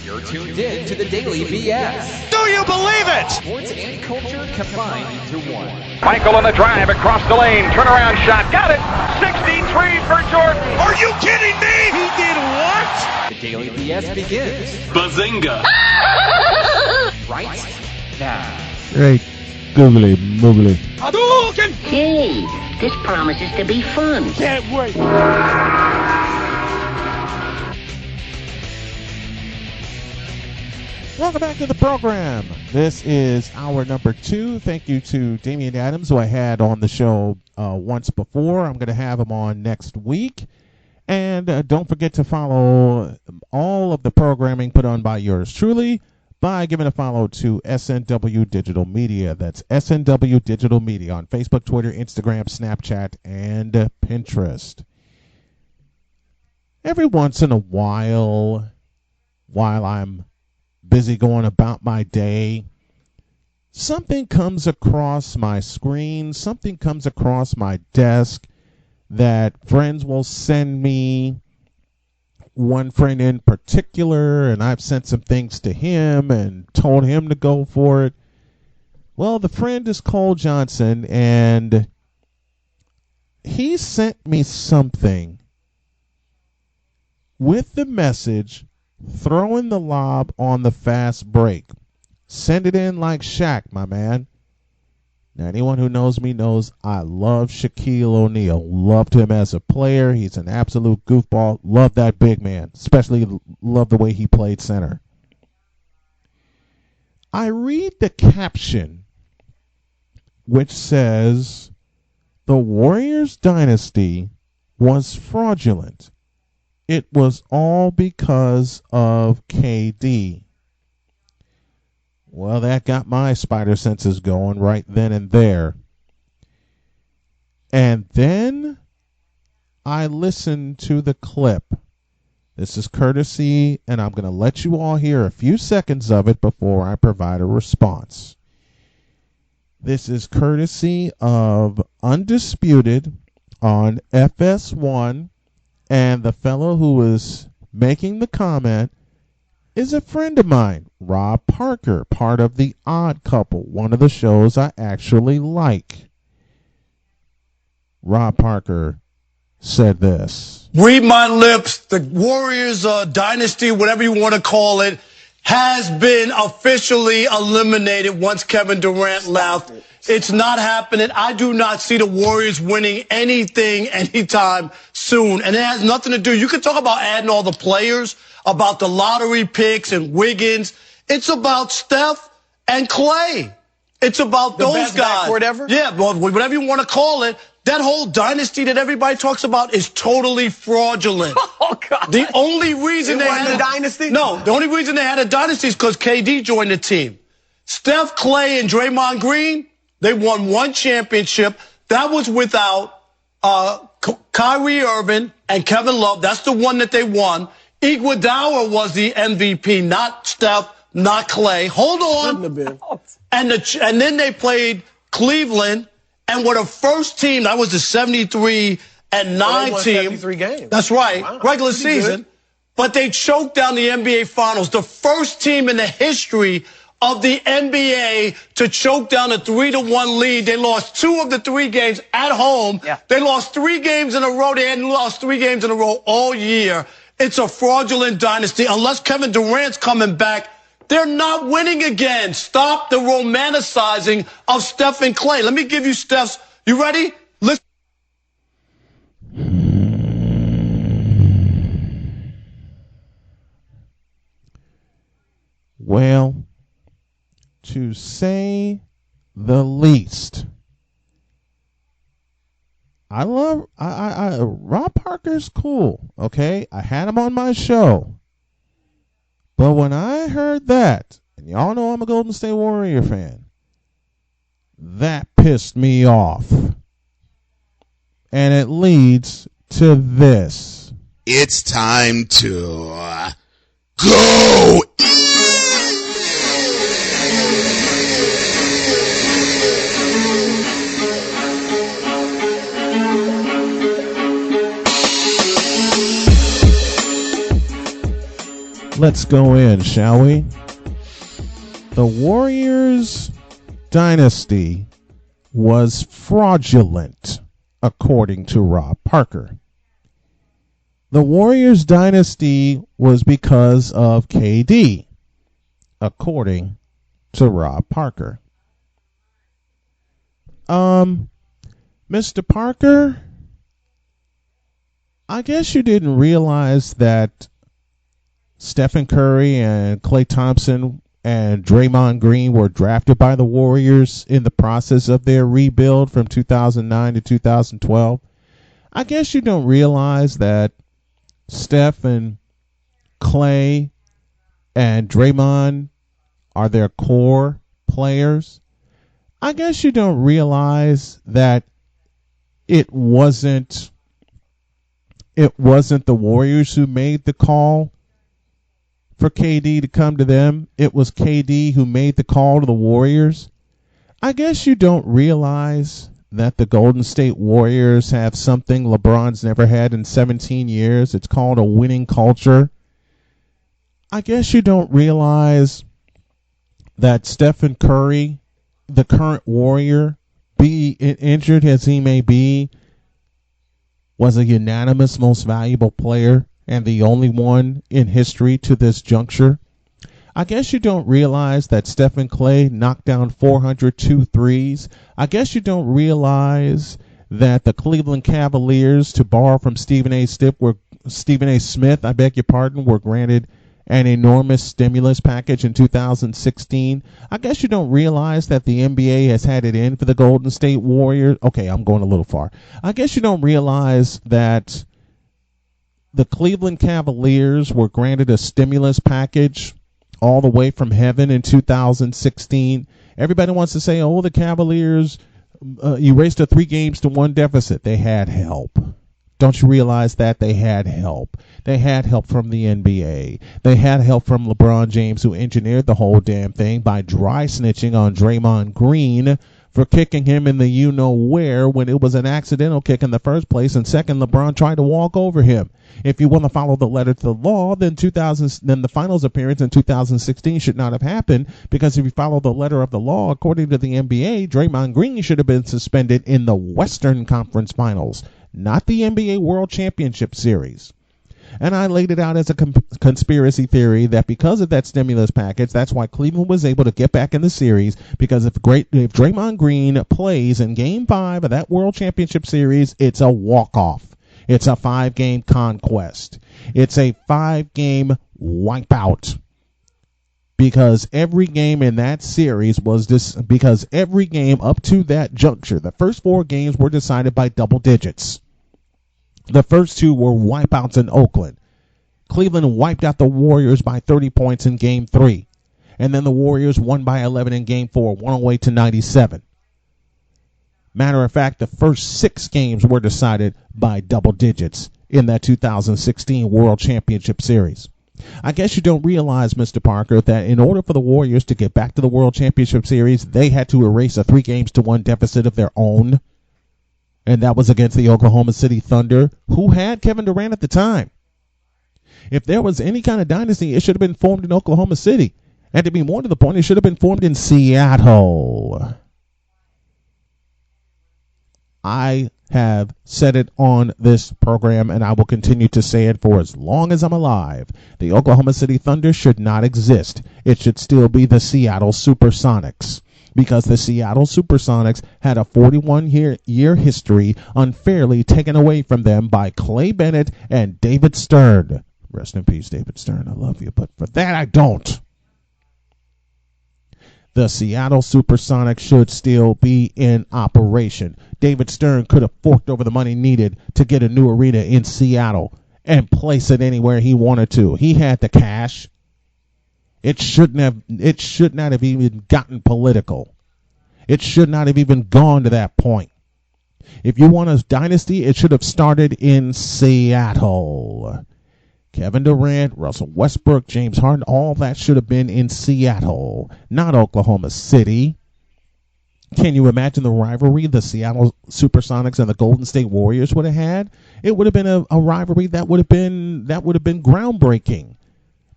You're tuned in to the Daily BS. Do you believe it? Sports and culture combined into one. Michael on the drive across the lane. Turnaround shot. Got it. 63 for Jordan. Are you kidding me? He did what? The Daily BS begins Bazinga! right now. Great googly moogly. Hadouken! Hey, this promises to be fun. Can't wait. Welcome back to the program. This is hour number 2. Thank you to Damian Adams, who I had on the show once before. I'm going to have him on next week. And don't forget to follow all of the programming put on by yours truly by giving a follow to SNW Digital Media. That's SNW Digital Media on Facebook, Twitter, Instagram, Snapchat, and Pinterest. Every once in a while I'm busy going about my day, something comes across my screen, something comes across my desk that friends will send me. One friend in particular, and I've sent some things to him and told him to go for it. Well, the friend is Cole Johnson, and he sent me something with the message, throwing the lob on the fast break. Send it in like Shaq, my man. Now, anyone who knows me knows I love Shaquille O'Neal. Loved him as a player. He's an absolute goofball. Love that big man. Especially love the way he played center. I read the caption, which says, "The Warriors dynasty was fraudulent. It was all because of KD." Well, that got my spider senses going right then and there. And then I listened to the clip. This is courtesy, and I'm going to let you all hear a few seconds of it before I provide a response. This is courtesy of Undisputed on FS1. And the fellow who was making the comment is a friend of mine, Rob Parker, part of The Odd Couple, one of the shows I actually like. Rob Parker said this. Read my lips. The Warriors dynasty, whatever you want to call it, has been officially eliminated once Kevin Durant left. It's not happening. I do not see the Warriors winning anything anytime soon. And it has nothing to do. You can talk about adding all the players, about the lottery picks and Wiggins. It's about Steph and Clay. It's about The those best guys. backcourt ever? Yeah, well, whatever you want to call it. That whole dynasty that everybody talks about is totally fraudulent. Oh, God. The only reason It they wasn't had a dynasty? No, the only reason they had a dynasty is because KD joined the team. Steph, Clay, and Draymond Green, they won one championship. That was without Kyrie Irving and Kevin Love. That's the one that they won. Iguodala was the MVP, not Steph, not Clay. Hold on. And then they played Cleveland, and were the first team. That was the 73-9 team. 73 games. That's right, Wow. regular Pretty season. good. But they choked down the NBA Finals. The first team in the history of the NBA to choke down a 3-1 lead. They lost 2 of the 3 games at home. Yeah. They lost 3 games in a row. They hadn't lost 3 games in a row all year. It's a fraudulent dynasty. Unless Kevin Durant's coming back, they're not winning again. Stop the romanticizing of Steph and Clay. Let me give you Steph's. You ready? Listen. Well, to say the least, Rob Parker's cool, okay? I had him on my show. But when I heard that, and y'all know I'm a Golden State Warrior fan, that pissed me off. And it leads to this. It's time to go. let's go in, shall we? The Warriors dynasty was fraudulent, according to Rob Parker. The Warriors dynasty was because of KD, according to Rob Parker. Mr. Parker, I guess you didn't realize that Stephen Curry and Klay Thompson and Draymond Green were drafted by the Warriors in the process of their rebuild from 2009 to 2012. I guess you don't realize that Steph and Klay and Draymond are their core players. I guess you don't realize that it wasn't the Warriors who made the call for KD to come to them. It was KD who made the call to the Warriors. I guess you don't realize that the Golden State Warriors have something LeBron's never had in 17 years. It's called a winning culture. I guess you don't realize that Stephen Curry, the current Warrior, be injured as he may be, was a unanimous most valuable player and the only one in history to this juncture. I guess you don't realize that Stephen Klay knocked down 402 threes. I guess you don't realize that the Cleveland Cavaliers, to borrow from Stephen A. Smith, were granted an enormous stimulus package in 2016. I guess you don't realize that the NBA has had it in for the Golden State Warriors. Okay, I'm going a little far. I guess you don't realize that the Cleveland Cavaliers were granted a stimulus package all the way from heaven in 2016. Everybody wants to say, oh, the Cavaliers erased a 3-1 deficit. They had help. Don't you realize that they had help? They had help from the NBA. They had help from LeBron James, who engineered the whole damn thing by dry snitching on Draymond Green for kicking him in the you-know-where when it was an accidental kick in the first place. And second, LeBron tried to walk over him. If you want to follow the letter to the law, then the finals appearance in 2016 should not have happened, because if you follow the letter of the law, according to the NBA, Draymond Green should have been suspended in the Western Conference Finals, not the NBA World Championship Series. And I laid it out as a conspiracy theory that because of that stimulus package, that's why Cleveland was able to get back in the series, because if Draymond Green plays in Game 5 of that World Championship Series, it's a walk-off. It's a 5-game conquest. It's a 5-game wipeout. Because every game in that series because every game up to that juncture, the first 4 games were decided by double digits. The first 2 were wipeouts in Oakland. Cleveland wiped out the Warriors by 30 points in Game 3. And then the Warriors won by 11 in Game 4, 108-97. Matter of fact, the first 6 games were decided by double digits in that 2016 World Championship Series. I guess you don't realize, Mr. Parker, that in order for the Warriors to get back to the World Championship Series, they had to erase a 3-1 deficit of their own. And that was against the Oklahoma City Thunder, who had Kevin Durant at the time. If there was any kind of dynasty, it should have been formed in Oklahoma City. And to be more to the point, it should have been formed in Seattle. I have said it on this program, and I will continue to say it for as long as I'm alive. The Oklahoma City Thunder should not exist. It should still be the Seattle Supersonics, because the Seattle Supersonics had a 41-year history unfairly taken away from them by Clay Bennett and David Stern. Rest in peace, David Stern. I love you, but for that I don't. The Seattle Supersonics should still be in operation. David Stern could have forked over the money needed to get a new arena in Seattle and place it anywhere he wanted to. He had the cash. It should not have even gotten political. It should not have even gone to that point. If you want a dynasty, it should have started in Seattle. Kevin Durant, Russell Westbrook, James Harden, all that should have been in Seattle, not Oklahoma City. Can you imagine the rivalry the Seattle Supersonics and the Golden State Warriors would have had? It would have been a rivalry that would have been groundbreaking.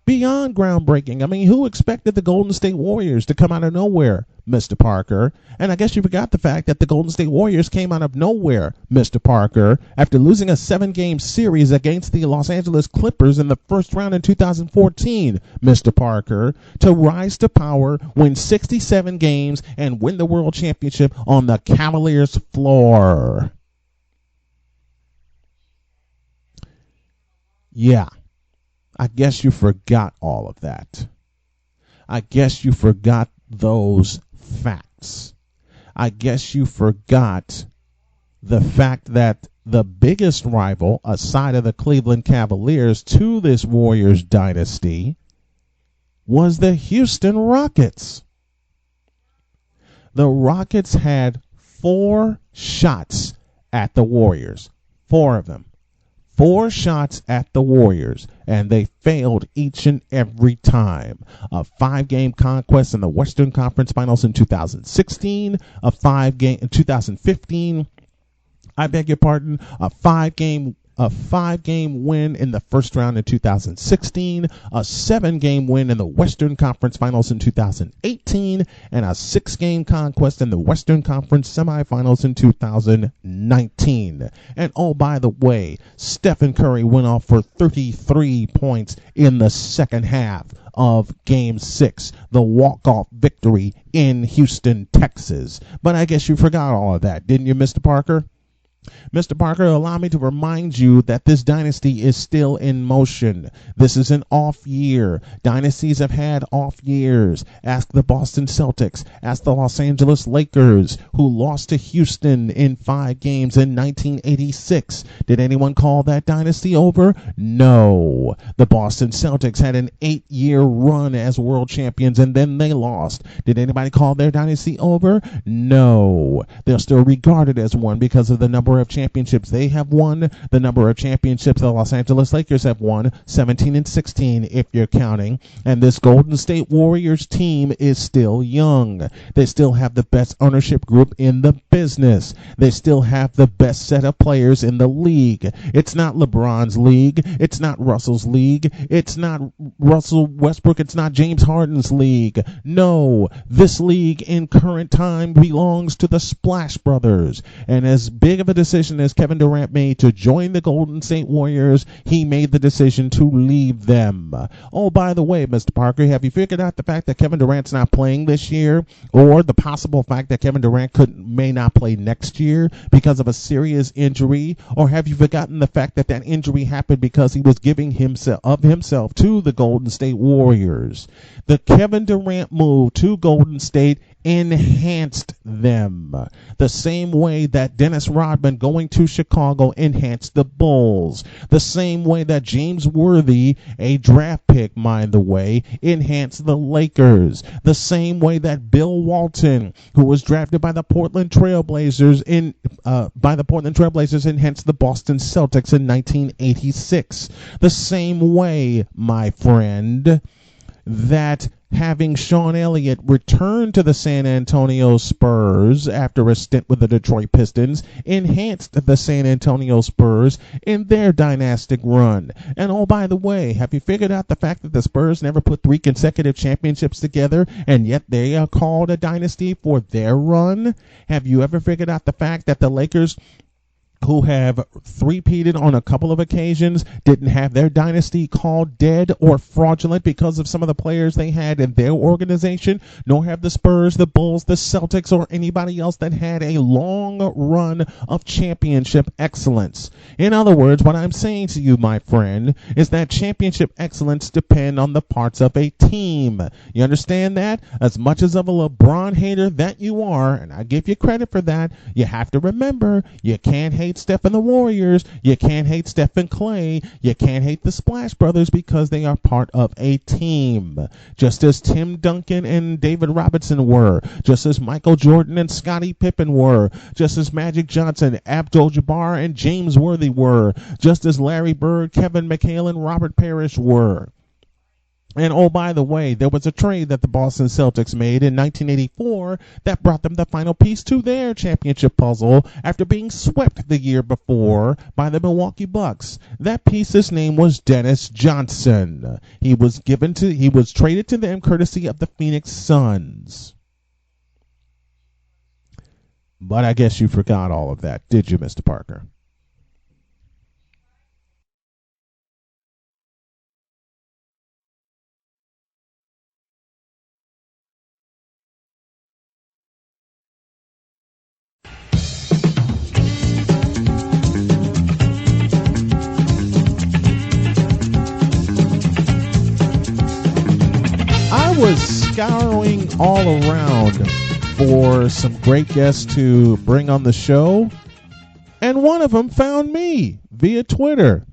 Beyond groundbreaking. I mean, who expected the Golden State Warriors to come out of nowhere, Mr. Parker? And I guess you forgot the fact that the Golden State Warriors came out of nowhere, Mr. Parker, after losing a 7-game series against the Los Angeles Clippers in the first round in 2014, Mr. Parker, to rise to power, win 67 games, and win the World Championship on the Cavaliers floor. Yeah. I guess you forgot all of that. I guess you forgot those facts. I guess you forgot the fact that the biggest rival, aside of the Cleveland Cavaliers, to this Warriors dynasty was the Houston Rockets. The Rockets had 4 shots at the Warriors. 4 of them. 4 shots at the Warriors, and they failed each and every time. A 5-game conquest in the Western Conference Finals in 2016, a 5-game in 2015. I beg your pardon, a 5-game win in the first round in 2016, a 7-game win in the Western Conference Finals in 2018, and a 6-game conquest in the Western Conference semifinals in 2019. And oh, by the way, Stephen Curry went off for 33 points in the second half of Game 6, the walk-off victory in Houston, Texas. But I guess you forgot all of that, didn't you, Mr. Parker? Mr. Parker, allow me to remind you that this dynasty is still in motion. This is an off year. Dynasties have had off years. Ask the Boston Celtics. Ask the Los Angeles Lakers, who lost to Houston in 5 games in 1986. Did anyone call that dynasty over? No. The Boston Celtics had an 8-year run as world champions, and then they lost. Did anybody call their dynasty over? No. They're still regarded as one because of the number of championships they have won, the number of championships the Los Angeles Lakers have won, 17 and 16 if you're counting, and this Golden State Warriors team is still young. They still have the best ownership group in the business. They still have the best set of players in the league. It's not LeBron's league. It's not Russell's league. It's not Russell Westbrook. It's not James Harden's league. No, this league in current time belongs to the Splash Brothers, and as big of a decision as Kevin Durant made to join the Golden State Warriors, he made the decision to leave them. Oh, by the way, Mr. Parker, have you figured out the fact that Kevin Durant's not playing this year, or the possible fact that Kevin Durant may not play next year because of a serious injury, or have you forgotten the fact that that injury happened because he was giving himself to the Golden State Warriors? The Kevin Durant move to Golden State enhanced them the same way that Dennis Rodman going to Chicago enhanced the Bulls, the same way that James Worthy, a draft pick, mind the way, enhanced the Lakers, the same way that Bill Walton, who was drafted by the Portland Trailblazers enhanced the Boston Celtics in 1986, the same way, my friend, that having Sean Elliott return to the San Antonio Spurs after a stint with the Detroit Pistons enhanced the San Antonio Spurs in their dynastic run. And oh, by the way, have you figured out the fact that the Spurs never put 3 consecutive championships together, and yet they are called a dynasty for their run? Have you ever figured out the fact that the Lakers, who have three-peated on a couple of occasions, didn't have their dynasty called dead or fraudulent because of some of the players they had in their organization, nor have the Spurs, the Bulls, the Celtics, or anybody else that had a long run of championship excellence. In other words, what I'm saying to you, my friend, is that championship excellence depends on the parts of a team. You understand that? As much as of a LeBron hater that you are, and I give you credit for that, you have to remember, you can't hate Steph and the Warriors, you can't hate Steph and Clay, you can't hate the Splash Brothers because they are part of a team. Just as Tim Duncan and David Robinson were, just as Michael Jordan and Scottie Pippen were, just as Magic Johnson, Abdul-Jabbar, and James Worthy were, just as Larry Bird, Kevin McHale, and Robert Parrish were. And oh, by the way, there was a trade that the Boston Celtics made in 1984 that brought them the final piece to their championship puzzle after being swept the year before by the Milwaukee Bucks. That piece's name was Dennis Johnson. He was traded to them courtesy of the Phoenix Suns. But I guess you forgot all of that, did you, Mr. Parker? I was scouring all around for some great guests to bring on the show, and one of them found me via Twitter.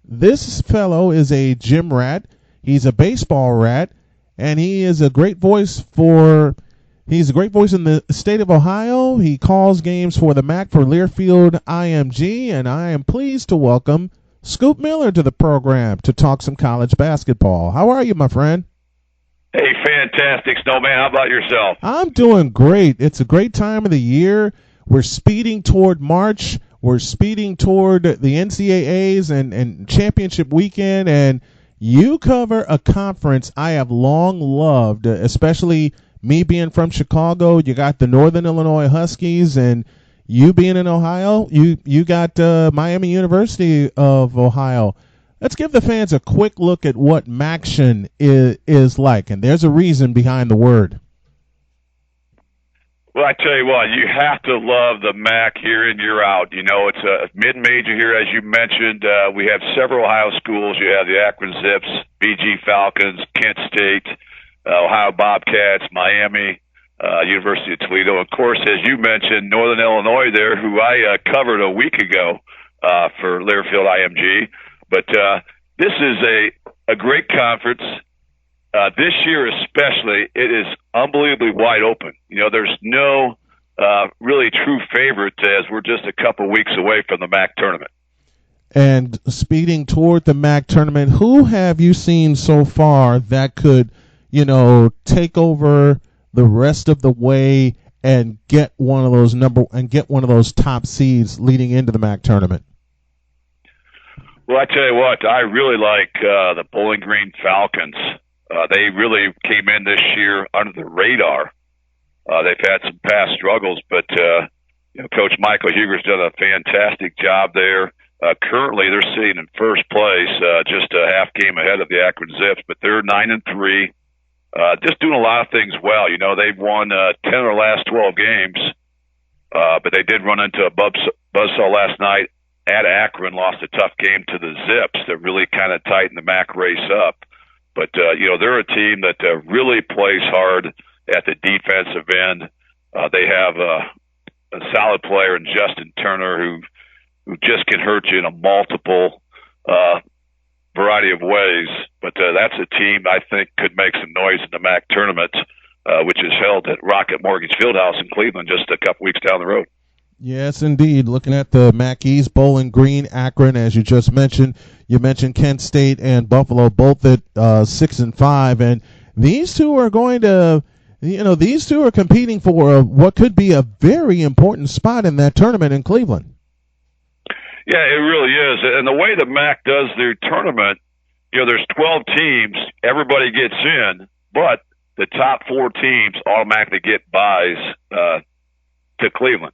This fellow is a gym rat. He's a baseball rat, and he is a great voice he's a great voice in the state of Ohio. He calls games for the MAC for Learfield IMG, and I am pleased to welcome Scoop Miller to the program to talk some college basketball. How are you, my friend? Hey, fantastic, Snowman. How about yourself? I'm doing great. It's a great time of the year. We're speeding toward March. We're speeding toward the NCAAs and championship weekend, and you cover a conference I have long loved, especially me being from Chicago. You got the Northern Illinois Huskies, and you being in Ohio, you got Miami University of Ohio. Let's give the fans a quick look at what MACtion is like, and there's a reason behind the word. Well, I tell you what, you have to love the MAC year in, year out. You know, it's a mid-major here, as you mentioned. We have several Ohio schools. You have the Akron Zips, BG Falcons, Kent State, Ohio Bobcats, Miami, University of Toledo. Of course, as you mentioned, Northern Illinois there, who I covered a week ago for Learfield IMG. But this is a great conference. This year especially, it is unbelievably wide open. You know, there's no really true favorite as we're just a couple weeks away from the MAC tournament. And speeding toward the MAC tournament, who have you seen so far that could, take over the rest of the way and get one of those top seeds leading into the MAC tournament? Well, I tell you what, I really like the Bowling Green Falcons. They really came in this year under the radar. They've had some past struggles, but Coach Michael Huger's done a fantastic job there. Currently, they're sitting in first place, just a half game ahead of the Akron Zips, but they're 9-3, just doing a lot of things well. You know, they've won 10 of their last 12 games, but they did run into a buzzsaw last night at Akron, lost a tough game to the Zips that really kind of tightened the MAC race up. But, they're a team that really plays hard at the defensive end. They have a solid player in Justin Turner who just can hurt you in a multiple variety of ways. But that's a team I think could make some noise in the MAC tournament, which is held at Rocket Mortgage Fieldhouse in Cleveland just a couple weeks down the road. Yes, indeed. Looking at the MAC East, Bowling Green, Akron, as you just mentioned. You mentioned Kent State and Buffalo, both at 6-5, and these two are going to, these two are competing for what could be a very important spot in that tournament in Cleveland. Yeah, it really is. And the way the MAC does their tournament, there's 12 teams, everybody gets in, but the top 4 teams automatically get buys to Cleveland.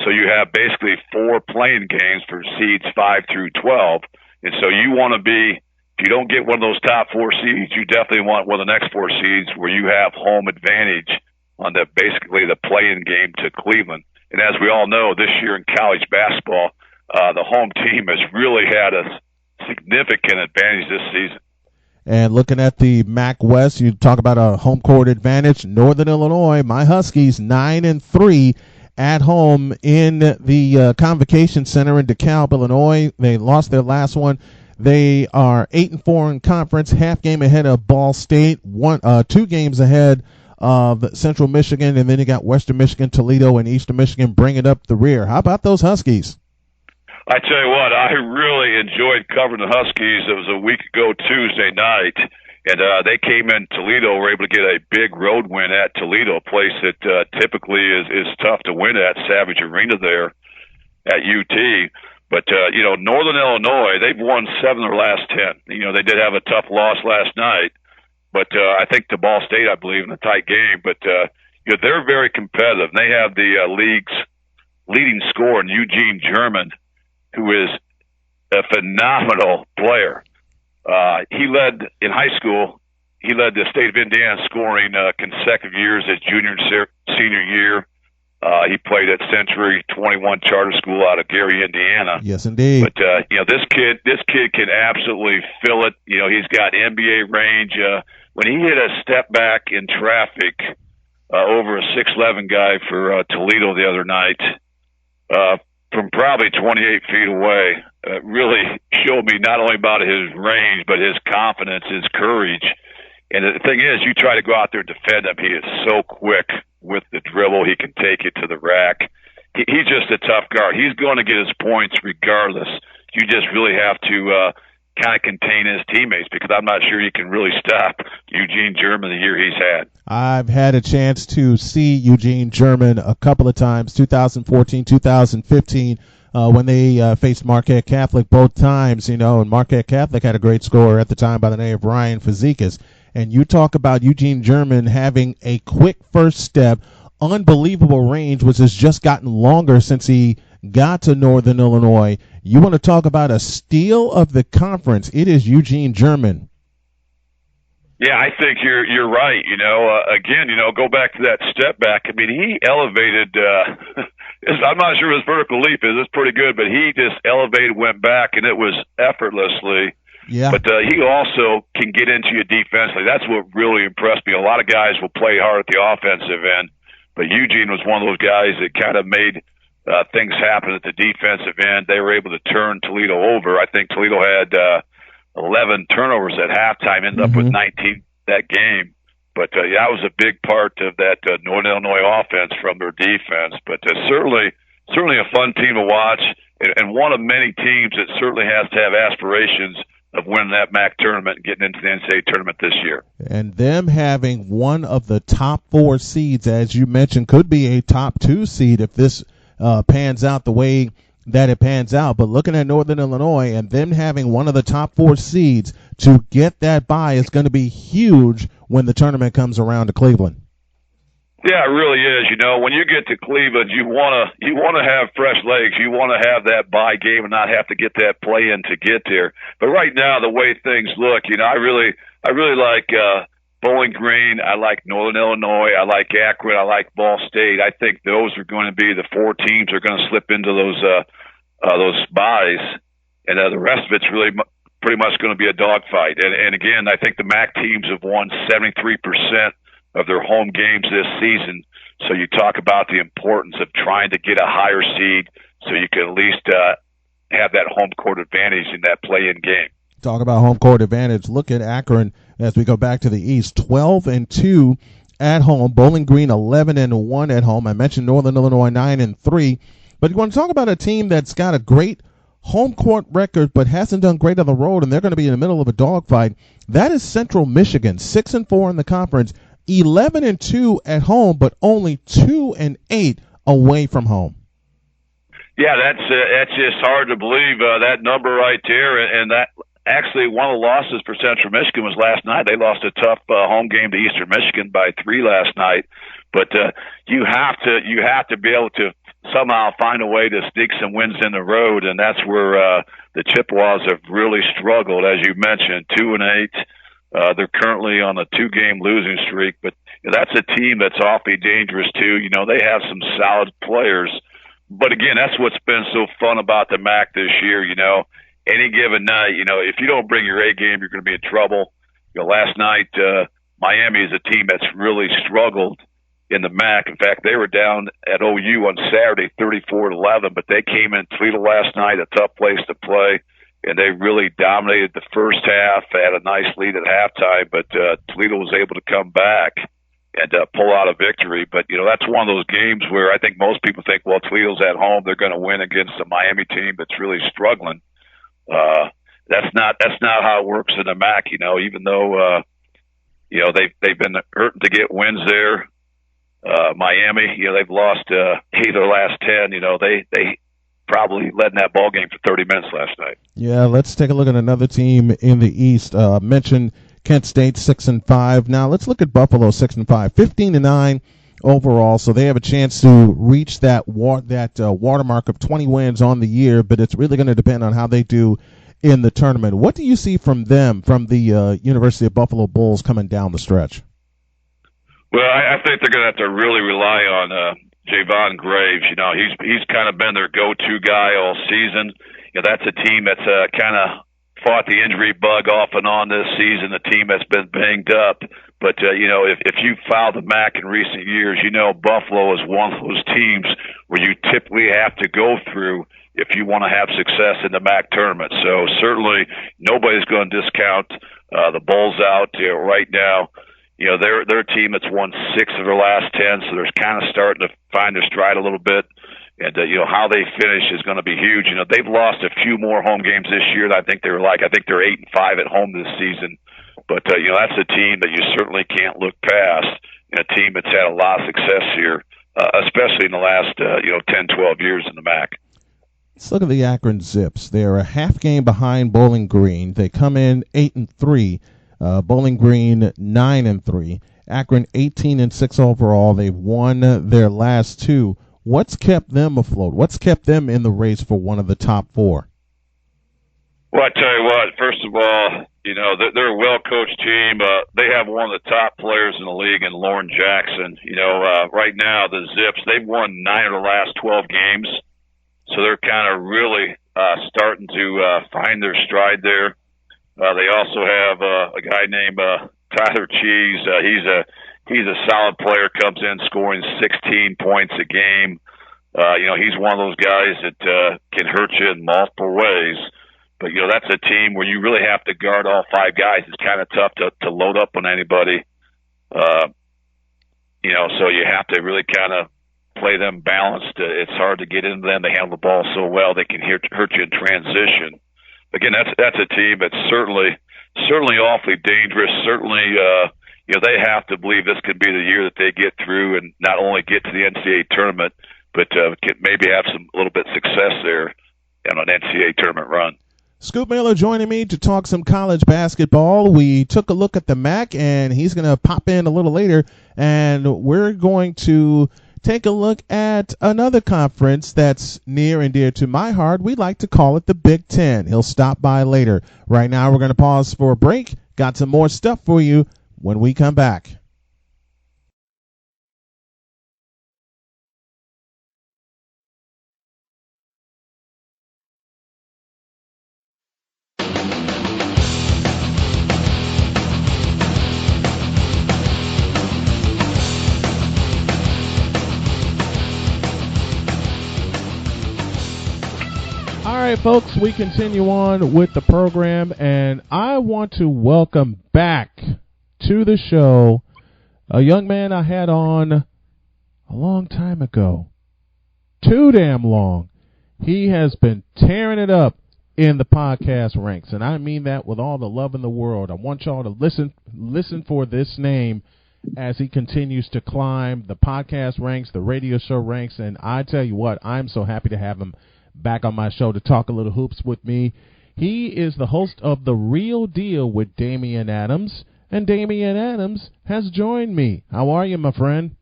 So you have basically 4 playing games for seeds 5 through 12. And so you want to be, if you don't get one of those top 4 seeds, you definitely want one of the next 4 seeds where you have home advantage on basically the play-in game to Cleveland. And as we all know, this year in college basketball, the home team has really had a significant advantage this season. And looking at the MAC West, you talk about a home court advantage. Northern Illinois, my Huskies, 9-3. At home in the Convocation Center in DeKalb, Illinois. They lost their last one. They are 8-4 in conference, half game ahead of Ball State, 2 games ahead of Central Michigan, and then you got Western Michigan, Toledo, and Eastern Michigan bringing up the rear. How about those Huskies? I tell you what, I really enjoyed covering the Huskies. It was a week ago Tuesday night, And they came in Toledo, were able to get a big road win at Toledo, a place that typically is tough to win at, Savage Arena there at UT. But, Northern Illinois, they've won 7 of their last 10. They did have a tough loss last night, but I think to Ball State, I believe, in a tight game. But, they're very competitive. They have the league's leading scorer in Eugene German, who is a phenomenal player. He led in high school. He led the state of Indiana scoring consecutive years his junior and senior year. He played at Century 21 Charter School out of Gary, Indiana. Yes, indeed. But this kid can absolutely fill it. He's got NBA range. When he hit a step back in traffic over a 6'11" guy for Toledo the other night, from probably 28 feet away, really showed me not only about his range, but his confidence, his courage. And the thing is, you try to go out there and defend him. He is so quick with the dribble. He can take it to the rack. He's just a tough guard. He's going to get his points regardless. You just really have to kind of contain his teammates, because I'm not sure you can really stop Eugene German the year he's had. I've had a chance to see Eugene German a couple of times, 2014, 2015, when they faced Marquette Catholic both times, and Marquette Catholic had a great scorer at the time by the name of Ryan Fazekas. And you talk about Eugene German having a quick first step, unbelievable range, which has just gotten longer since he got to Northern Illinois. You want to talk about a steal of the conference? It is Eugene German. Yeah, I think you're right. Again, go back to that step back. I mean, he elevated. I'm not sure his vertical leap is. It's pretty good, but he just elevated, went back, and it was effortlessly. Yeah. But he also can get into you defensively. That's what really impressed me. A lot of guys will play hard at the offensive end, but Eugene was one of those guys that kind of made things happen at the defensive end. They were able to turn Toledo over. I think Toledo had 11 turnovers at halftime, ended up with 19 that game. But that was a big part of that Northern Illinois offense from their defense. But certainly a fun team to watch, and one of many teams that certainly has to have aspirations of winning that MAC tournament and getting into the NCAA tournament this year. And them having one of the top 4 seeds, as you mentioned, could be a top 2 seed if this pans out the way that it pans out. But looking at Northern Illinois and them having one of the top 4 seeds to get that bye is going to be huge when the tournament comes around to Cleveland. Yeah, it really is. When you get to Cleveland, you want to have fresh legs. You want to have that bye game and not have to get that play in to get there. But right now, the way things look, I really like Bowling Green. I like Northern Illinois. I like Akron. I like Ball State. I think those are going to be the 4 teams that are going to slip into those byes, and the rest of it's really pretty much going to be a dogfight. And again, I think the MAC teams have won 73% of their home games this season. So you talk about the importance of trying to get a higher seed so you can at least have that home court advantage in that play-in game. Talk about home court advantage. Look at Akron as we go back to the East. 12-2 at home. Bowling Green 11-1 at home. I mentioned Northern Illinois 9-3. But you want to talk about a team that's got a great home court record but hasn't done great on the road, and they're going to be in the middle of a dogfight. That is Central Michigan, 6-4 in the conference. 11-2 at home, but only 2-8 away from home. Yeah, that's just hard to believe, that number right there. And that actually one of the losses for Central Michigan was last night. They lost a tough home game to Eastern Michigan by 3 last night. But you have to be able to somehow find a way to sneak some wins in the road, and that's where the Chippewas have really struggled, as you mentioned, 2-8. They're currently on a 2-game losing streak, but that's a team that's awfully dangerous too. They have some solid players, but again, that's what's been so fun about the MAC this year. Any given night, if you don't bring your A game, you're going to be in trouble. Last night, Miami is a team that's really struggled in the MAC. In fact, they were down at OU on Saturday, 34-11, but they came in Toledo last night, a tough place to play. And they really dominated the first half, had a nice lead at halftime, but Toledo was able to come back and pull out a victory. But, that's one of those games where I think most people think, well, Toledo's at home, they're going to win against a Miami team that's really struggling. That's not how it works in the MAC, even though they've been hurting to get wins there. Miami, they've lost 8 of their last 10. They probably led in that ball game for 30 minutes last night. Yeah, let's take a look at another team in the East. Mentioned Kent State 6-5. Now let's look at Buffalo 6-5, 15-9 overall. So they have a chance to reach that watermark of 20 wins on the year, but it's really going to depend on how they do in the tournament. What do you see from them, from the University of Buffalo Bulls coming down the stretch? Well, I think they're going to have to really rely on Javon Graves. He's kind of been their go-to guy all season. That's a team that's kind of fought the injury bug off and on this season, a team that's been banged up. But, if you followed the MAC in recent years, Buffalo is one of those teams where you typically have to go through if you want to have success in the MAC tournament. So certainly nobody's going to discount the Bulls out right now. They're a team that's won 6 of their last 10, so they're kind of starting to find their stride a little bit. And, how they finish is going to be huge. They've lost a few more home games this year than I think they're 8-5 at home this season. But, that's a team that you certainly can't look past, a team that's had a lot of success here, especially in the last, 10, 12 years in the MAC. Let's look at the Akron Zips. They're a half game behind Bowling Green. They come in 8-3. Bowling Green 9-3. Akron 18-6 overall. They've won their last 2. What's kept them afloat? What's kept them in the race for one of the top 4? Well, I tell you what, first of all, they're a well-coached team. They have one of the top players in the league in Lauren Jackson. Right now, the Zips, they've won 9 of the last 12 games. So they're kind of really starting to find their stride there. They also have a guy named Tyler Cheese. He's a solid player, comes in scoring 16 points a game. He's one of those guys that can hurt you in multiple ways. But, that's a team where you really have to guard all 5 guys. It's kind of tough to load up on anybody. So you have to really kind of play them balanced. It's hard to get into them. They handle the ball so well. They can hurt you in transition. Again, that's a team that's certainly awfully dangerous. Certainly, they have to believe this could be the year that they get through and not only get to the NCAA tournament, but can maybe have a little bit of success there in an NCAA tournament run. Scoop Miller joining me to talk some college basketball. We took a look at the MAC, and he's going to pop in a little later, and we're going to take a look at another conference that's near and dear to my heart. We like to call it the Big Ten. He'll stop by later. Right now, we're going to pause for a break. Got some more stuff for you when we come back. All right, folks, we continue on with the program, and I want to welcome back to the show a young man I had on a long time ago. Too damn long. He has been tearing it up in the podcast ranks, and I mean that with all the love in the world. I want y'all to listen for this name as he continues to climb the podcast ranks, the radio show ranks, and I tell you what, I'm so happy to have him back on my show to talk a little hoops with me. He is the host of The Real Deal with Damian Adams, and Damian Adams has joined me. How are you, my friend?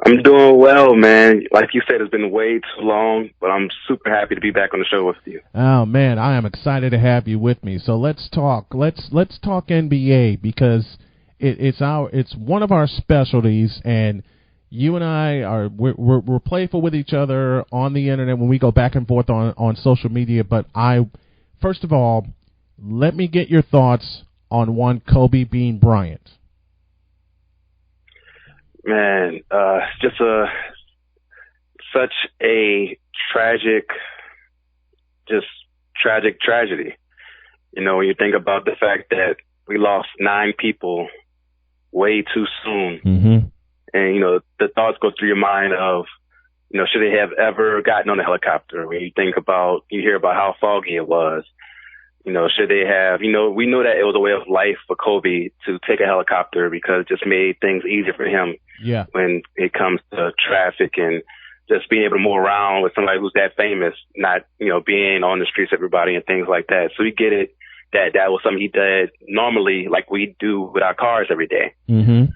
I'm doing well, man. Like you said, it's been way too long, but I'm super happy to be back on the show with you. Oh man, I am excited to have you with me. So let's talk. Let's talk NBA because it's one of our specialties, and you and I we're playful with each other on the internet when we go back and forth on social media. But first of all, let me get your thoughts on one Kobe Bean Bryant. Man, just such a tragic tragedy. You know, when you think about the fact that we lost 9 people way too soon. Mm-hmm. And, you know, the thoughts go through your mind of, you know, should they have ever gotten on a helicopter? When you hear about how foggy it was, should they have, we knew that it was a way of life for Kobe to take a helicopter because it just made things easier for him. Yeah. When it comes to traffic and just being able to move around with somebody who's that famous, not, being on the streets with everybody and things like that. So we get it that was something he did normally like we do with our cars every day. Mm-hmm.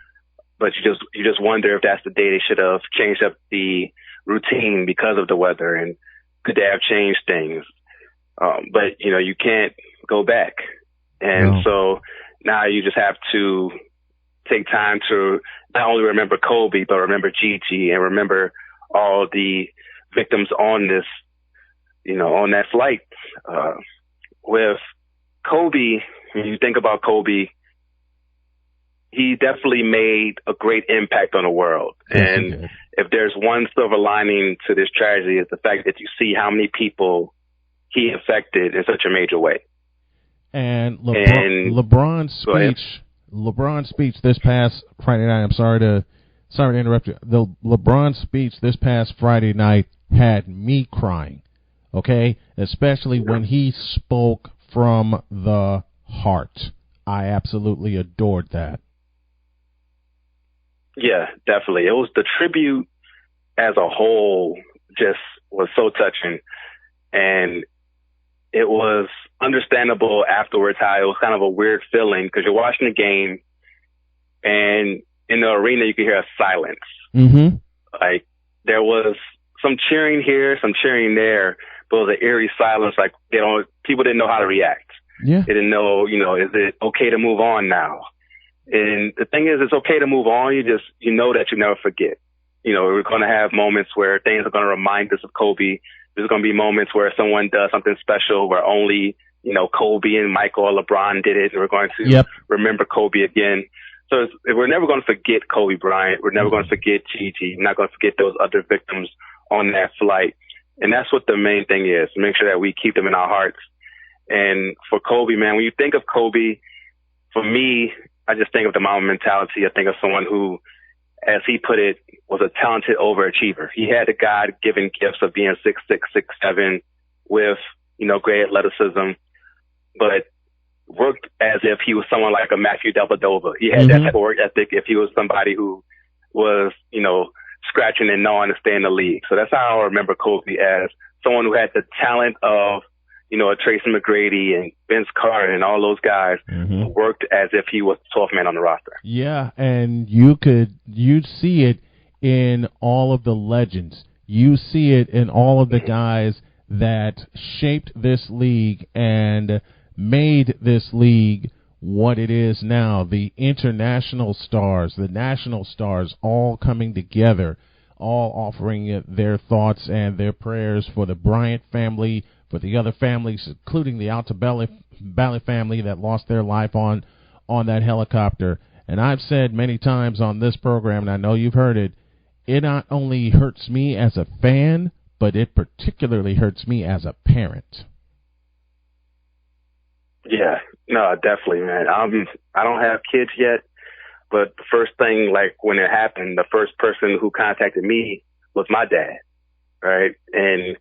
But you just wonder if that's the day they should have changed up the routine because of the weather, and could they have changed things? But you can't go back. And so now you just have to take time to not only remember Kobe, but remember Gigi and remember all the victims on this, on that flight. With Kobe, when you think about Kobe, he definitely made a great impact on the world. And if there's one silver lining to this tragedy, it's the fact that you see how many people he affected in such a major way. And LeBron's speech this past Friday night, I'm sorry to interrupt you. The LeBron speech this past Friday night had me crying, okay? Especially when he spoke from the heart. I absolutely adored that. Yeah, definitely. It was the tribute as a whole just was so touching. And it was understandable afterwards how it was kind of a weird feeling because you're watching the game and in the arena you could hear a silence. Mm-hmm. Like there was some cheering here, some cheering there, but it was an eerie silence. Like people didn't know how to react. Yeah. They didn't know, is it okay to move on now? And the thing is, it's okay to move on. You know that you never forget. We're going to have moments where things are going to remind us of Kobe. There's going to be moments where someone does something special where only, Kobe and Michael or LeBron did it. And we're going to remember Kobe again. So we're never going to forget Kobe Bryant. We're never going to forget Gigi. We're not going to forget those other victims on that flight. And that's what the main thing is, to make sure that we keep them in our hearts. And for Kobe, man, when you think of Kobe, for me, I just think of the Mamba mentality. I think of someone who, as he put it, was a talented overachiever. He had the God-given gifts of being 6'6", 6'7", with, great athleticism, but worked as if he was someone like a Matthew Dellavedova. He had that type of work ethic if he was somebody who was, scratching and gnawing to stay in the league. So that's how I remember Kobe, as someone who had the talent of, a Tracy McGrady and Vince Carter and all those guys who worked as if he was the 12th man on the roster. Yeah, and you'd see it in all of the legends. You see it in all of the guys that shaped this league and made this league what it is now. The international stars, the national stars, all coming together, all offering their thoughts and their prayers for the Bryant family, for the other families, including the Altobelli family that lost their life on that helicopter. And I've said many times on this program, and I know you've heard it, it not only hurts me as a fan, but it particularly hurts me as a parent. Yeah, no, definitely, man. I don't have kids yet, but the first thing, like when it happened, the first person who contacted me was my dad, right? And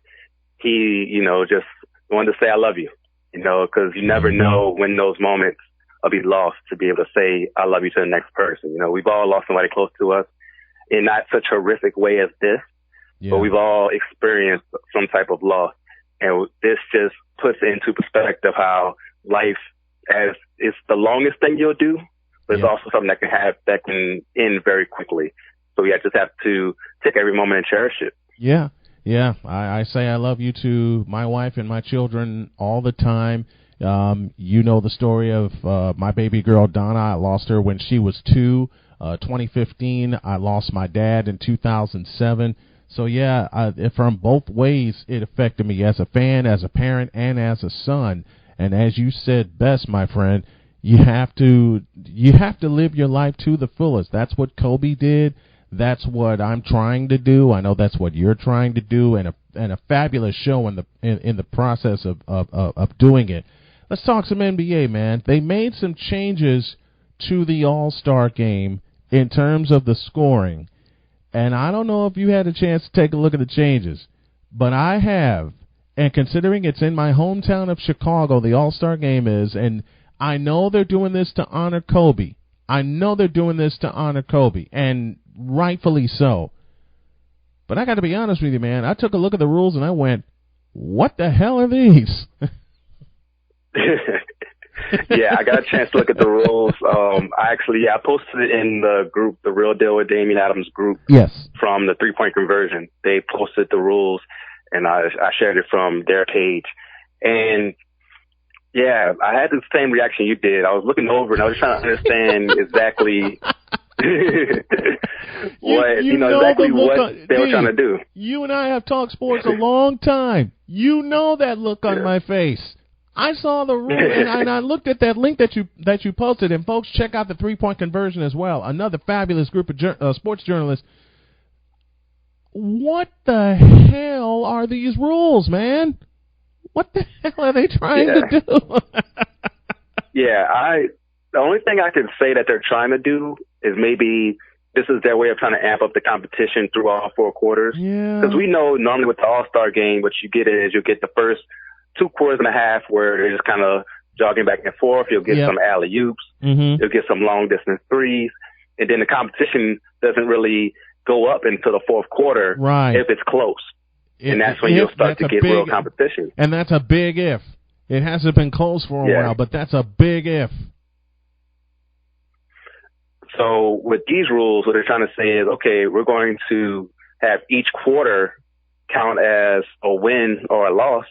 he, just wanted to say, I love you, because you never know when those moments will be lost, to be able to say, I love you to the next person. We've all lost somebody close to us in not such a horrific way as this, but we've all experienced some type of loss. And this just puts into perspective how life, as it's the longest thing you'll do, but it's also something that can end very quickly. So we just have to take every moment and cherish it. Yeah. Yeah, I say I love you to my wife and my children all the time. You know the story of my baby girl, Donna. I lost her when she was 2. 2015, I lost my dad in 2007. So, yeah, from both ways, it affected me as a fan, as a parent, and as a son. And as you said best, my friend, you have to live your life to the fullest. That's what Kobe did. That's what I'm trying to do. I know that's what you're trying to do, and a fabulous show in the process of doing it. Let's talk some NBA, man. They made some changes to the All-Star game in terms of the scoring, and I don't know if you had a chance to take a look at the changes, but I have, And considering it's in my hometown of Chicago, the All-Star Game is, and I know they're doing this to honor Kobe. And rightfully so. But I got to be honest with you, man. I took a look at the rules and I went, what the hell are these? Yeah, I got a chance to look at the rules. I posted it in the group, the Real Deal with Damian Adams group. Yes. From the 3-point conversion. They posted the rules, and I shared it from their page. And yeah, I had the same reaction you did. I was looking over and I was trying to understand exactly what they were trying to do. You and I have talked sports a long time. You know that look on my face. I saw the rule and I looked at that link that you posted. And folks, check out the 3-point conversion as well. Another fabulous group of sports journalists. What the hell are these rules, man? What the hell are they trying to do? The only thing I can say that they're trying to do is maybe this is their way of trying to amp up the competition through all 4 quarters. Yeah. Because we know normally with the All-Star Game, what you get is you'll get the first 2 quarters and a half where they're just kind of jogging back and forth. You'll get some alley-oops. Mm-hmm. You'll get some long-distance threes. And then the competition doesn't really go up until the 4th quarter if it's close. And that's when you'll start to get real competition. And that's a big if. It hasn't been close for a while, but that's a big if. So with these rules, what they're trying to say is, okay, we're going to have each quarter count as a win or a loss,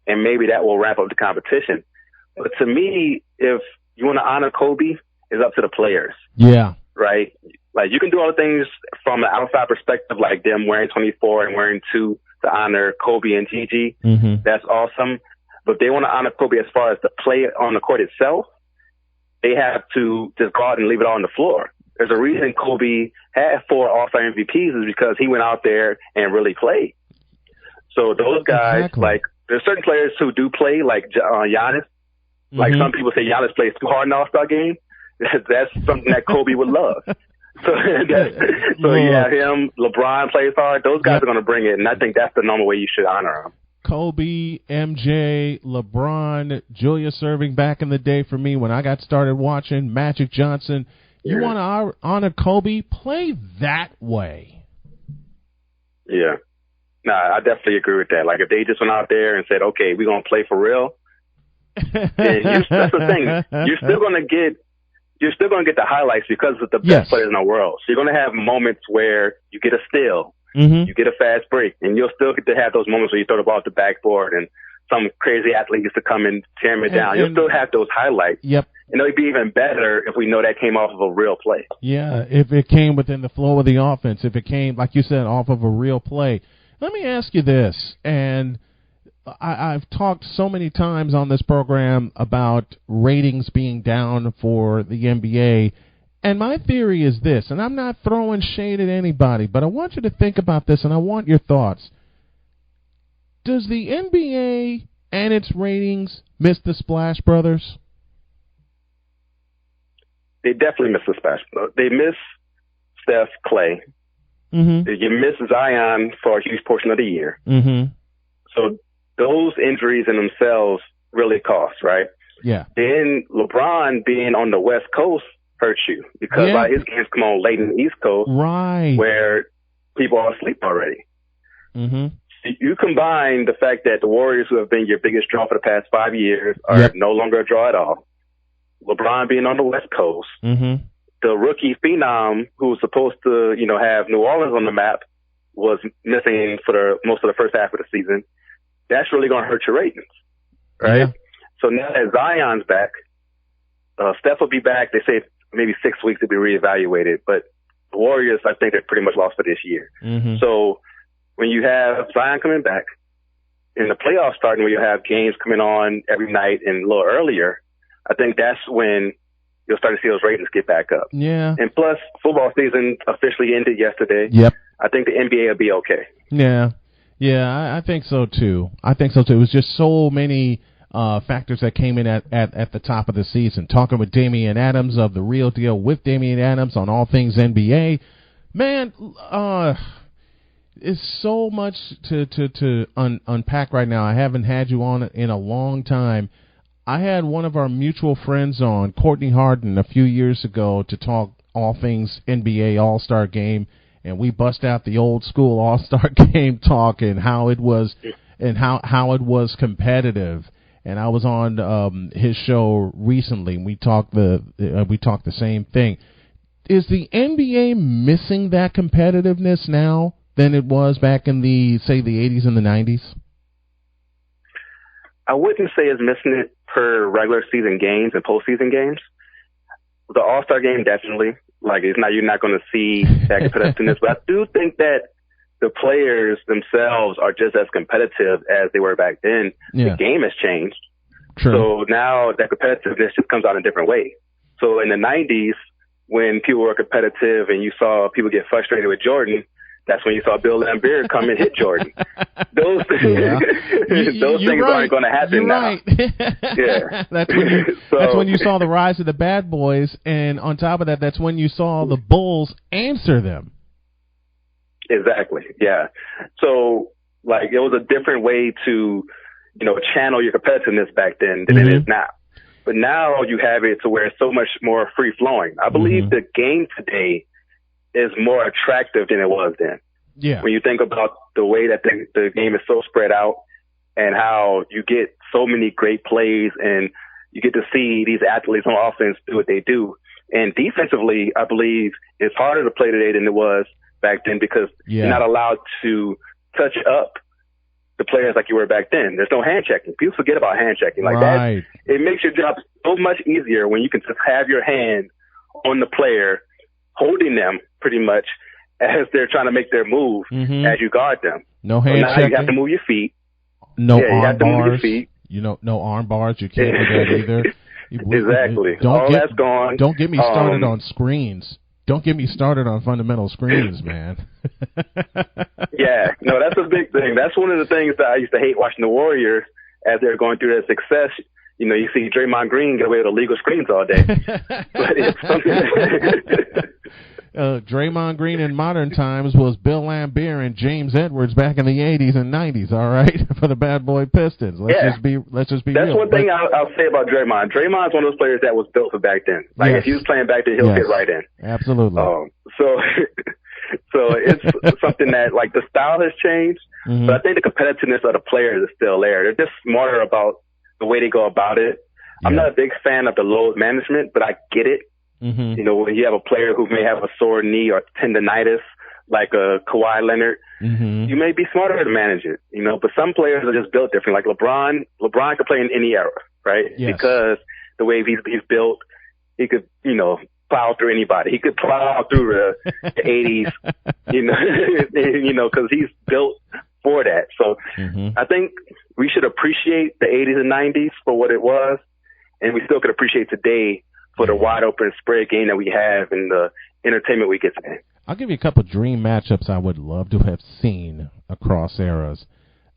and maybe that will wrap up the competition. But to me, if you want to honor Kobe, it's up to the players. Yeah. Right? Like, you can do all the things from an outside perspective, like them wearing 24 and wearing 2 to honor Kobe and Gigi. Mm-hmm. That's awesome. But if they want to honor Kobe as far as the play on the court itself, they have to just go out and leave it all on the floor. There's a reason Kobe had 4 All-Star MVPs is because he went out there and really played. So those guys, like, there's certain players who do play, like Giannis. Mm-hmm. Like, some people say Giannis plays too hard in the All-Star game. That's something that Kobe would love. So you have him, LeBron plays hard. Those guys are going to bring it, and I think that's the normal way you should honor them. Kobe, MJ, LeBron, Julius Erving back in the day for me when I got started watching, Magic Johnson. You want to honor Kobe? Play that way. Yeah. No, I definitely agree with that. Like, if they just went out there and said, okay, we're going to play for real, then that's the thing. You're still going to get the highlights because of the best players in the world. So you're going to have moments where you get a steal, you get a fast break, and you'll still get to have those moments where you throw the ball at the backboard and some crazy athlete gets to come and jam it down. You'll still have those highlights. Yep. And it'll be even better if we know that came off of a real play. Yeah, if it came within the flow of the offense, if it came, like you said, off of a real play. Let me ask you this, and I've talked so many times on this program about ratings being down for the NBA, and my theory is this, and I'm not throwing shade at anybody, but I want you to think about this, and I want your thoughts. Does the NBA and its ratings miss the Splash Brothers? They definitely miss the Splash Brothers. They miss Steph, Clay. Mm-hmm. You miss Zion for a huge portion of the year. Mm-hmm. So those injuries in themselves really cost, right? Yeah. Then LeBron being on the West Coast hurts you because his games come on late in the East Coast, right, where people are asleep already. Mm-hmm. You combine the fact that the Warriors, who have been your biggest draw for the past 5 years, are no longer a draw at all. LeBron being on the West Coast. Mm-hmm. The rookie phenom who was supposed to, have New Orleans on the map was missing for most of the first half of the season. That's really going to hurt your ratings, right? Yeah. So now that Zion's back, Steph will be back. They say maybe 6 weeks to be reevaluated, but the Warriors, I think they're pretty much lost for this year. Mm-hmm. So when you have Zion coming back and the playoffs starting, where you have games coming on every night and a little earlier, I think that's when you'll start to see those ratings get back up. Yeah. And plus, football season officially ended yesterday. Yep. I think the NBA will be okay. Yeah. Yeah, I think so too. It was just so many factors that came in at the top of the season. Talking with Damian Adams of The Real Deal with Damian Adams on all things NBA. Man, It's so much to unpack right now. I haven't had you on in a long time. I had one of our mutual friends on, Courtney Harden, a few years ago to talk all things NBA All-Star Game, and we bust out the old school All-Star Game talk and how it was competitive. And I was on his show recently, and we talked the same thing. Is the NBA missing that competitiveness now than it was back in the 80s and the 90s? I wouldn't say it's missing it per regular season games and postseason games. The All-Star Game, definitely. Like, you're not going to see that competitiveness, but I do think that the players themselves are just as competitive as they were back then. Yeah. The game has changed. True. So now that competitiveness just comes out in a different way. So in the 90s, when people were competitive and you saw people get frustrated with Jordan, that's when you saw Bill Laimbeer come and hit Jordan. Those those things aren't going to happen now. Yeah. That's when you saw the rise of the bad boys, and on top of that, that's when you saw the Bulls answer them. Exactly. Yeah. So, like, it was a different way to, channel your competitiveness back then than it is now. But now you have it to where it's so much more free flowing. I believe the game today is more attractive than it was then. Yeah. When you think about the way that the game is so spread out and how you get so many great plays and you get to see these athletes on offense do what they do. And defensively, I believe it's harder to play today than it was back then because you're not allowed to touch up the players like you were back then. There's no hand checking. People forget about hand checking. Like that, it makes your job so much easier when you can just have your hand on the player, holding them pretty much as they're trying to make their move as you guard them. No hand checking. You have to move your feet. No arm you have to bars. Move your feet. No arm bars. You can't do that either. Exactly. That's gone. Don't get me started on screens. Don't get me started on fundamental screens, man. Yeah, no, that's a big thing. That's one of the things that I used to hate watching the Warriors as they're going through their success. You see Draymond Green get away with illegal screens all day. But it's something Draymond Green in modern times was Bill Laimbeer and James Edwards back in the 80s and 90s, all right, for the bad boy Pistons. Let's just be That's real. One thing I'll say about Draymond. Draymond's one of those players that was built for back then. Like, if he was playing back then, he'll fit right in. Absolutely. So it's something that, like, the style has changed, but I think the competitiveness of the players is still there. They're just smarter about the way they go about it. I'm not a big fan of the load management, but I get it. When you have a player who may have a sore knee or tendonitis, like a Kawhi Leonard, you may be smarter to manage it, but some players are just built different. Like LeBron could play in any era, right? Yes. Because the way he's built, he could, plow through anybody. He could plow through the 80s, because he's built for that. So I think we should appreciate the 80s and 90s for what it was, and we still could appreciate today for the wide open spread game that we have and the entertainment we get today. I'll give you a couple dream matchups I would love to have seen across eras.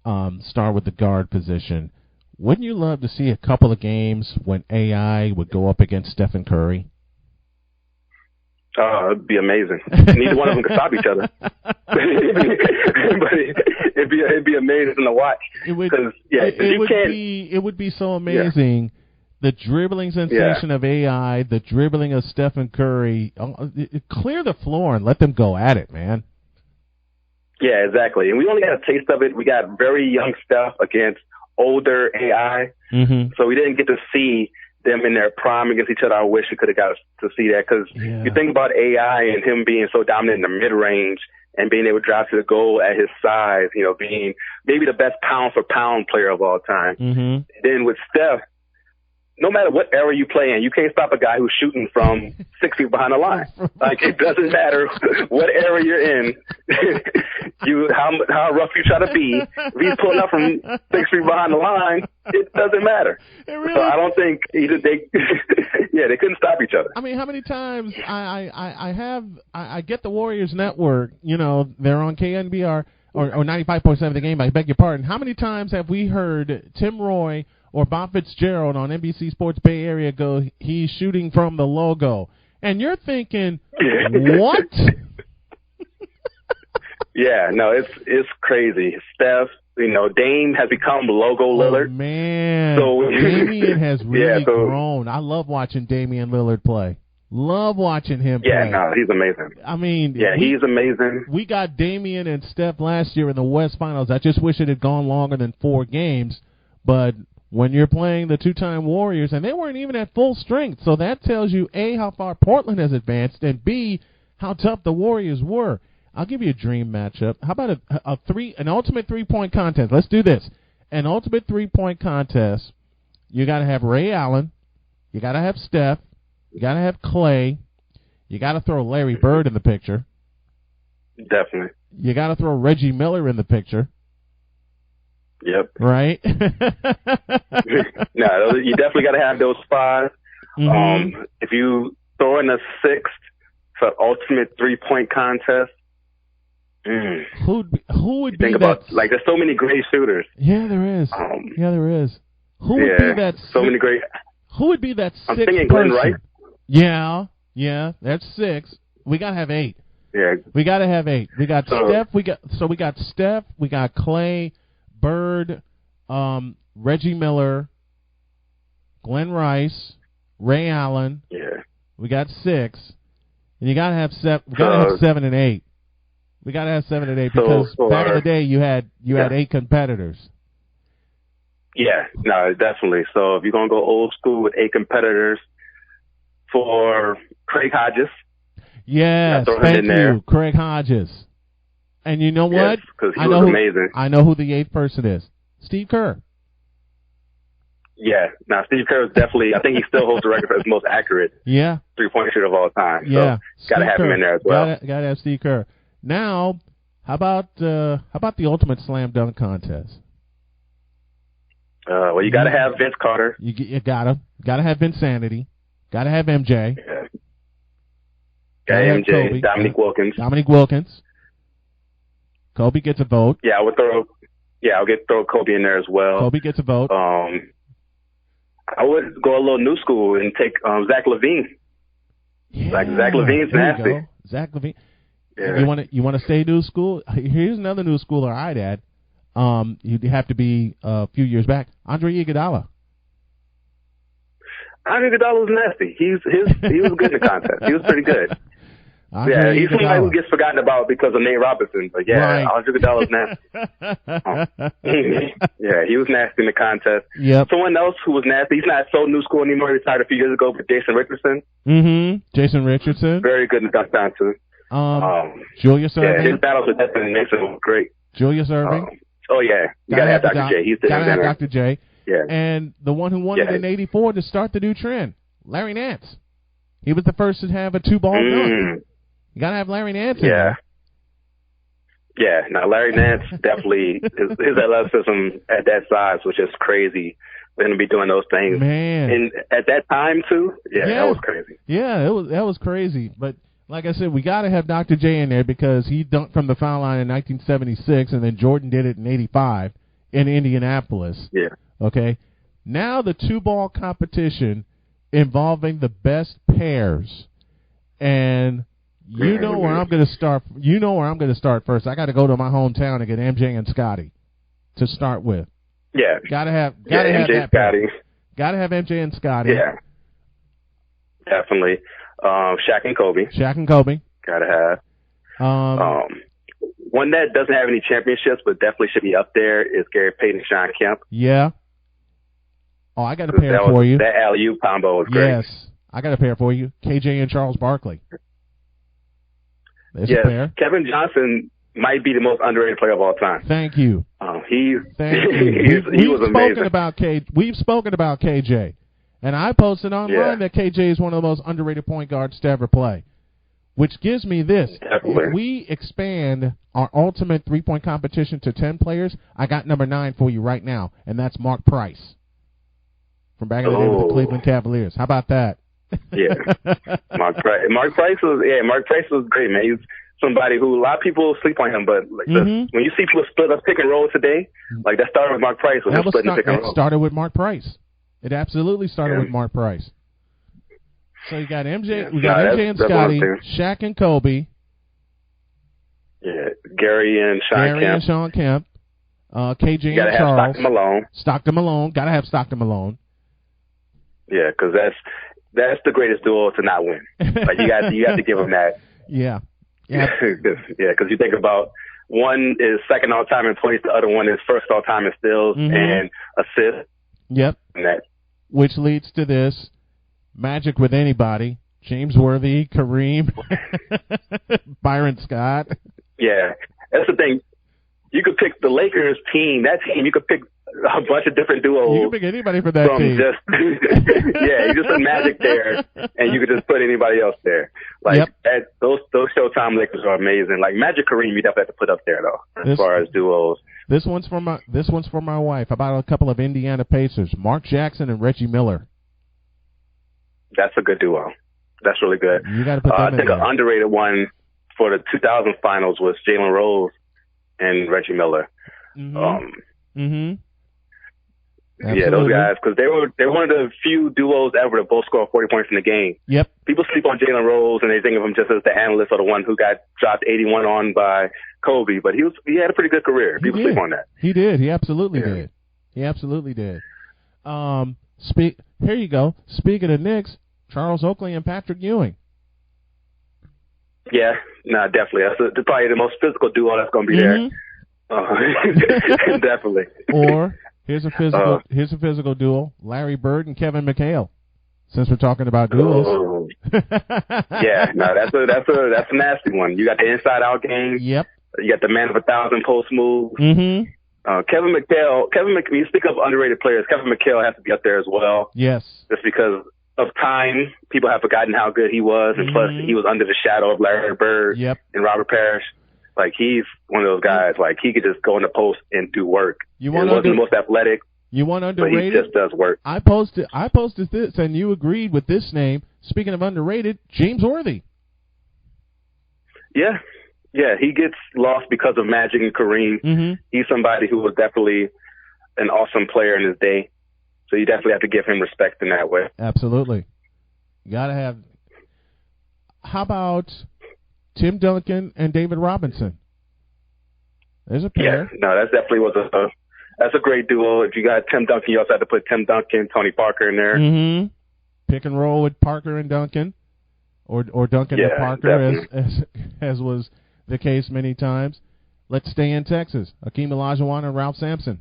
Start with the guard position. Wouldn't you love to see a couple of games when AI would go up against Stephen Curry? It'd be amazing. Neither one of them could stop each other. But it'd be amazing to watch. It would be so amazing. Yeah. The dribbling sensation of AI, the dribbling of Stephen Curry, clear the floor and let them go at it, man. Yeah, exactly. And we only got a taste of it. We got very young Steph against older AI. So we didn't get to see them in their prime against each other. I wish we could have got to see that because you think about AI and him being so dominant in the mid-range and being able to drive to the goal at his size, being maybe the best pound-for-pound player of all time. Then with Steph, no matter what era you play in, you can't stop a guy who's shooting from 6 feet behind the line. Like, it doesn't matter what era you're in, how rough you try to be. If he's pulling up from 6 feet behind the line, it doesn't matter. So I don't think they couldn't stop each other. I mean, how many times I get the Warriors Network, they're on KNBR or 95.7 The Game, I beg your pardon. How many times have we heard Tim Roy or Bob Fitzgerald on NBC Sports Bay Area go, he's shooting from the logo? And you're thinking, what? Yeah, no, it's crazy. Steph, Dame has become logo Lillard. Oh, man. So Damian has really grown. I love watching Damian Lillard play. Love watching him play. Yeah, no, he's amazing. I mean, he's amazing. We got Damian and Steph last year in the West Finals. I just wish it had gone longer than 4 games. But when you're playing the two-time Warriors, and they weren't even at full strength, so that tells you, A, how far Portland has advanced, and B, how tough the Warriors were. I'll give you a dream matchup. How about an ultimate three-point contest? Let's do this. An ultimate three-point contest. You got to have Ray Allen. You got to have Steph. You got to have Clay. You got to throw Larry Bird in the picture. Definitely. You got to throw Reggie Miller in the picture. Yep. Right? No, you definitely got to have those 5. Mm-hmm. If you throw in a 6th for ultimate three-point contest, who would be think about, there's so many great shooters. Yeah, there is. There is. Who would be that? So many great. Who would be that 6th I'm thinking Glenn Rice. Yeah, that's 6. We gotta have 8. Yeah, we gotta have 8. We got Steph. We got Steph. We got Clay, Bird, Reggie Miller, Glenn Rice, Ray Allen. Yeah. We got 6, and you gotta have 7. We gotta have 7 and 8. We gotta have 7 and 8 because back in the day you had 8 competitors. Yeah, no, definitely. So if you're gonna go old school with 8 competitors for Craig Hodges. Yes, thank you, Craig Hodges. And you know what? Because he was amazing. I know who the 8th person is. Steve Kerr. Yeah. Now, Steve Kerr is definitely, I think he still holds the record for his most accurate three-point shooter of all time. Yeah. So, got to have him in there as well. Got to have Steve Kerr. Now, how about the ultimate slam dunk contest? Well, you got to have Vince Carter. You got to have Vinsanity. Got to have MJ. Yeah. Got MJ. Kobe. Dominique Wilkins. Kobe gets a vote. Yeah, I'll throw Kobe in there as well. Kobe gets a vote. I would go a little new school and take Zach LaVine. Yeah, Zach LaVine's nasty. Zach LaVine. Yeah. You want to stay new school? Here's another new schooler I'd add. You'd have to be a few years back. Andre Iguodala. Andre Iguodala was nasty. He was good in the contest. He was pretty good. He's somebody who gets forgotten about because of Nate Robinson. But Andre Iguodala was nasty. Yeah, he was nasty in the contest. Yep. Someone else who was nasty. He's not so new school anymore. He retired a few years ago. But Jason Richardson. Mm-hmm. Jason Richardson. Very good in the dunk contest. Julius Erving. Yeah, his battles with Desmond Nixon were great. Julius Erving. You gotta have Dr. J. He's gotta have Dr. J. Yeah. And the one who won it in '84 to start the new trend, Larry Nance. He was the first to have a 2-ball dunk. You gotta have Larry Nance in there. Yeah. Now Larry Nance definitely his athleticism at that size was just crazy. We're gonna be doing those things. Man. And at that time too, that was crazy. Yeah, that was crazy. But like I said, we got to have Dr. J in there because he dunked from the foul line in 1976, and then Jordan did it in '85 in Indianapolis. Yeah. Okay. Now the 2-ball competition involving the best pairs, and you know where I'm going to start. You know where I'm going to start first. I got to go to my hometown and get MJ and Scotty to start with. Yeah. Got to have MJ, Scotty. Got to have MJ and Scotty. Yeah. Definitely. Shaq and Kobe. Gotta have. One that doesn't have any championships, but definitely should be up there is Gary Payton and Sean Kemp. Yeah. Oh, I got a pair for you. That alley-oop combo was great. Yes. I got a pair for you. KJ and Charles Barkley. There's a pair. Kevin Johnson might be the most underrated player of all time. Thank you. He was amazing. We've spoken about KJ. And I posted online that KJ is one of the most underrated point guards to ever play, which gives me this. Definitely. If we expand our ultimate three-point competition to 10 players, I got number 9 for you right now, and that's Mark Price from back in the day with the Cleveland Cavaliers. How about that? Yeah. Mark Price was great, man. He's somebody who a lot of people sleep on him, but when you see people split up pick and roll today, like that started with Mark Price. That started with Mark Price. It absolutely started with Mark Price. So you got MJ, MJ and Scotty, Shaq and Kobe. Yeah, Gary and Sean Kemp. KJ you gotta and Charles. Have Stockton Malone. Gotta have Stockton Malone. Yeah, because that's the greatest duo to not win. Like you got to give them that. Yeah. Yeah, because you think about one is second all time in points, the other one is first all time in steals and assists. Yep. And that. Which leads to this Magic with anybody. James Worthy, Kareem, Byron Scott. Yeah, that's the thing. You could pick the Lakers team. That team, you could pick a bunch of different duos. You can pick anybody for that team. Yeah, you just put Magic there, and you could just put anybody else there. Like those Showtime Lakers are amazing. Like Magic, Kareem, you definitely have to put up there though, as far as duos. This one's for my wife. About a couple of Indiana Pacers, Mark Jackson and Reggie Miller. That's a good duo. That's really good. You got to put them I think an underrated one for the 2000 finals was Jalen Rose and Reggie Miller. Yeah, those guys, because they were one of the few duos ever to both score 40 points in the game. Yep. People sleep on Jalen Rose and they think of him just as the analyst or the one who got dropped 81 on by Kobe, but he had a pretty good career. People sleep on that. He did. He absolutely did. He absolutely did. Here you go. Speaking of Knicks, Charles Oakley and Patrick Ewing. Yeah, no, definitely. That's probably the most physical duo that's going to be there. Definitely. Or here's a physical duo: Larry Bird and Kevin McHale. Since we're talking about duos. Yeah, no, that's a nasty one. You got the inside-out game. Yep. You got the man of 1,000 post moves. Kevin McHale. When you speak of underrated players, Kevin McHale has to be up there as well. Yes. Just because of time, people have forgotten how good he was, and plus he was under the shadow of Larry Bird and Robert Parrish. Like he's one of those guys. Like he could just go in the post and do work. He wasn't the most athletic. You want underrated? But he just does work. I posted this, and you agreed with this name. Speaking of underrated, James Worthy. Yeah, he gets lost because of Magic and Kareem. He's somebody who was definitely an awesome player in his day. So you definitely have to give him respect in that way. Absolutely. You got to have. How about Tim Duncan and David Robinson? There's a pair. Yeah, no, that definitely that's a great duo. If you got Tim Duncan, you also have to put Tim Duncan, Tony Parker in there. Pick and roll with Parker and Duncan, or Duncan and Parker, as was the case many times. Let's stay in Texas. Akeem Olajuwon and Ralph Sampson.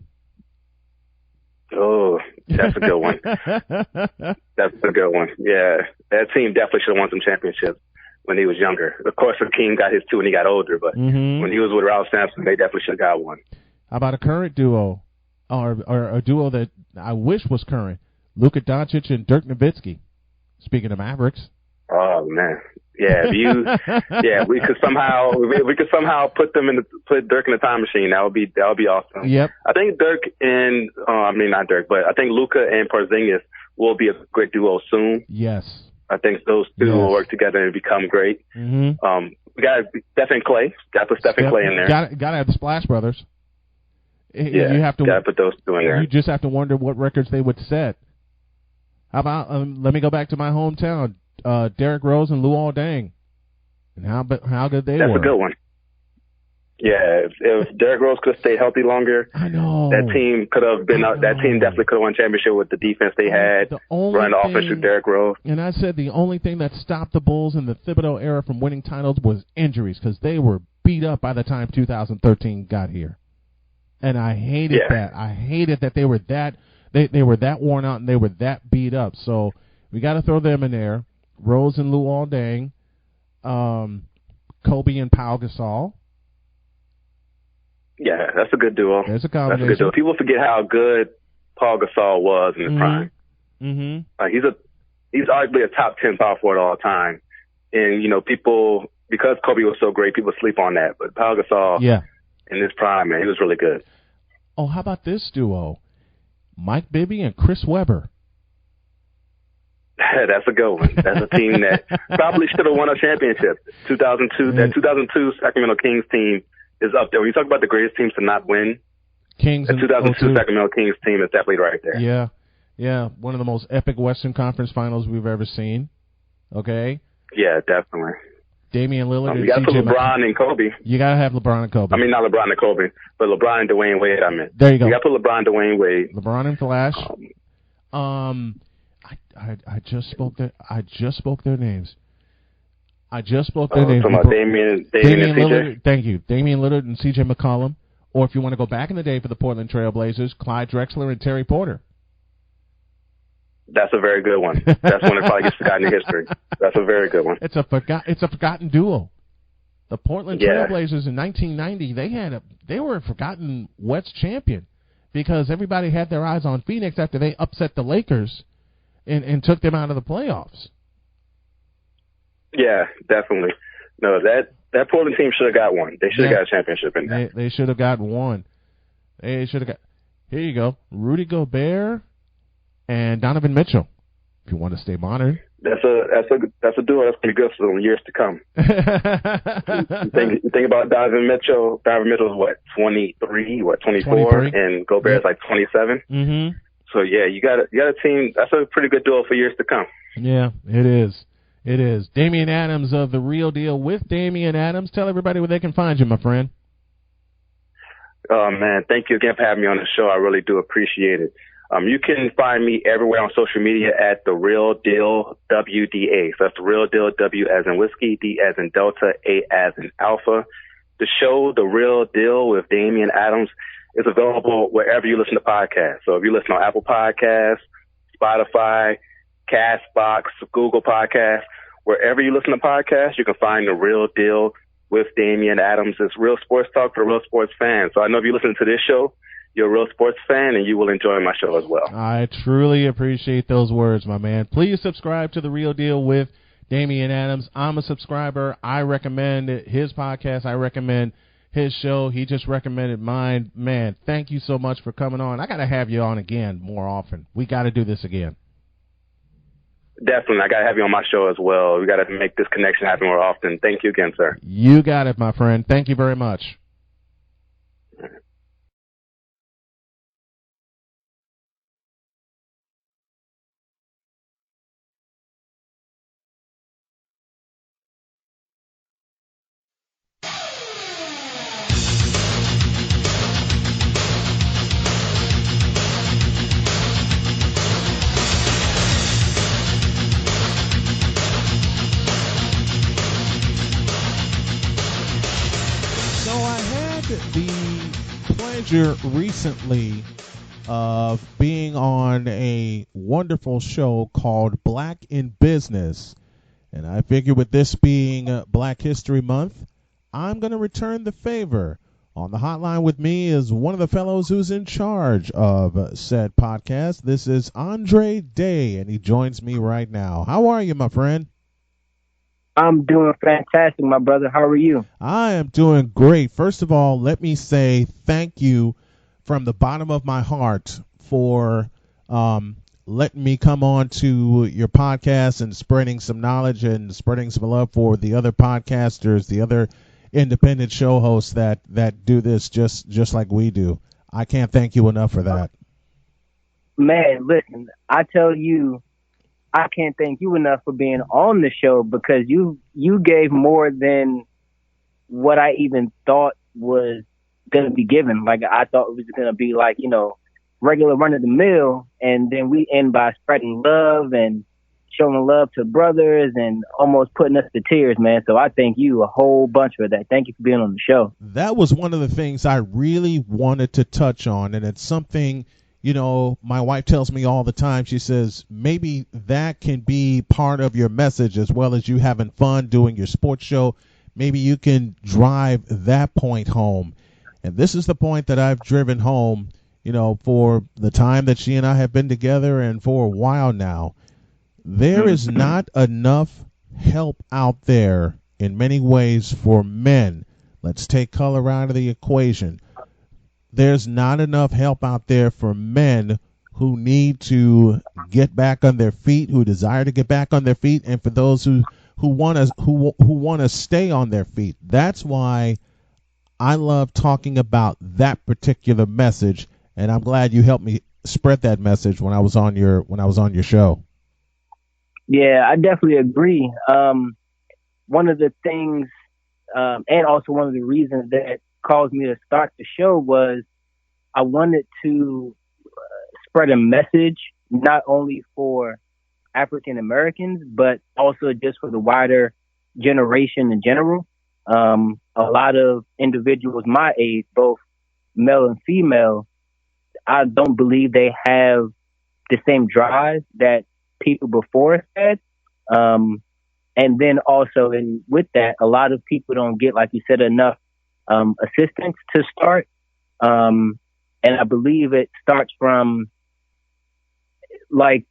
Oh, that's a good one. That's a good one. Yeah, that team definitely should have won some championships when he was younger. Of course, Akeem got his too when he got older, but when he was with Ralph Sampson, they definitely should have got one. How about a current duo, or a duo that I wish was current? Luka Doncic and Dirk Nowitzki. Speaking of Mavericks. Oh man, yeah. We could somehow put Dirk in the time machine. That would be awesome. Yep. I think not Dirk, but I think Luka and Porzingis will be a great duo soon. Yes. I think those two will work together and become great. We got Steph and Clay. Got to put Steph and Clay in there. Got to have the Splash Brothers. Yeah, you have to put those two in there. You just have to wonder what records they would set. How about let me go back to my hometown, Derrick Rose and Luol Deng, and how good they were. That's a good one. Yeah, if Derrick Rose could have stayed healthy longer, I know that team could have been. That team definitely could have won championship with the defense they had. Running the offense with Derrick Rose. And I said the only thing that stopped the Bulls in the Thibodeau era from winning titles was injuries, because they were beat up by the time 2013 got here. And I hated that. I hated that they were that worn out and they were that beat up. So we got to throw them in there. Rose and Luol Deng, Kobe and Pau Gasol. Yeah, that's a good duo. There's a combination. That's a good duo. People forget how good Pau Gasol was in his prime. He's arguably a top 10 power forward all time. And people, because Kobe was so great, people sleep on that. But Pau Gasol, in his prime, man, he was really good. Oh, how about this duo? Mike Bibby and Chris Webber. That's a good one. That's a team that probably should have won a championship. 2002, that 2002 Sacramento Kings team is up there. When you talk about the greatest teams to not win, Kings the 2002 Sacramento Kings team is definitely right there. Yeah. One of the most epic Western Conference Finals we've ever seen. Okay. Yeah, definitely. Damian Lillard. You got to put LeBron and Kobe. You got to have LeBron and Kobe. I mean, not LeBron and Kobe, but LeBron and Dwayne Wade. I meant. There you go. You got to put LeBron and Dwayne Wade. LeBron and Flash. I just spoke their names. Talking about Damian and Lillard. CJ? Thank you. Damian Lillard and CJ McCollum. Or if you want to go back in the day for the Portland Trail Blazers, Clyde Drexler and Terry Porter. That's a very good one. That's one that probably gets forgotten in history. That's a very good one. It's a forgotten duo. The Portland Trail Blazers in 1990, they were a forgotten West champion because everybody had their eyes on Phoenix after they upset the Lakers and took them out of the playoffs. Yeah, definitely. No, that Portland team should have got one. They should have got a championship in there. They should have got one. They should have got. Here you go, Rudy Gobert and Donovan Mitchell. If you want to stay modern, that's a duo that's gonna be good for the years to come. you think about Donovan Mitchell. Donovan Mitchell's what, 23, 24, and Gobert's like 27. Mm-hmm. So yeah, you got a team. That's a pretty good duo for years to come. Yeah, it is. It is. Damian Adams of The Real Deal with Damian Adams. Tell everybody where they can find you, my friend. Oh, man, thank you again for having me on the show. I really do appreciate it. You can find me everywhere on social media at The Real Deal WDA. So that's The Real Deal, W as in whiskey, D as in Delta, A as in Alpha. The show, The Real Deal with Damian Adams, is available wherever you listen to podcasts. So if you listen on Apple Podcasts, Spotify, Castbox, Google Podcasts, wherever you listen to podcasts, you can find The Real Deal with Damian Adams. It's real sports talk for real sports fans. So I know if you listen to this show, you're a real sports fan, and you will enjoy my show as well. I truly appreciate those words, my man. Please subscribe to The Real Deal with Damian Adams. I'm a subscriber. I recommend his podcast. I recommend his show. He just recommended mine. Man, thank you so much for coming on. I got to have you on again more often. We got to do this again. Definitely. I got to have you on my show as well. We got to make this connection happen more often. Thank you again, sir. You got it, my friend. Thank you very much. The pleasure recently of being on a wonderful show called Black in Business. And I figure with this being Black History Month, I'm going to return the favor. On the hotline with me is one of the fellows who's in charge of said podcast. This is Andre Day, and he joins me right now. How are you, my friend? I'm doing fantastic, my brother. How are you? I am doing great. First of all, let me say thank you from the bottom of my heart for letting me come on to your podcast and spreading some knowledge and spreading some love for the other podcasters, the other independent show hosts that do this just like we do. I can't thank you enough for that. Man, listen, I tell you, I can't thank you enough for being on the show because you gave more than what I even thought was going to be given. Like, I thought it was going to be like, regular run of the mill. And then we end by spreading love and showing love to brothers and almost putting us to tears, man. So I thank you a whole bunch for that. Thank you for being on the show. That was one of the things I really wanted to touch on. And it's something, my wife tells me all the time. She says, maybe that can be part of your message as well as you having fun doing your sports show. Maybe you can drive that point home. And this is the point that I've driven home, for the time that she and I have been together and for a while now. There is not enough help out there in many ways for men. Let's take color out of the equation. There's not enough help out there for men who need to get back on their feet, who desire to get back on their feet, and for those who want to stay on their feet. That's why I love talking about that particular message, and I'm glad you helped me spread that message when I was on your show. Yeah, I definitely agree. one of the things, and also one of the reasons that caused me to start the show was I wanted to spread a message not only for African Americans, but also just for the wider generation in general. A lot of individuals my age, both male and female, I don't believe they have the same drive that people before us had. And then also with that, a lot of people don't get, like you said, enough assistance to start. And I believe it starts from like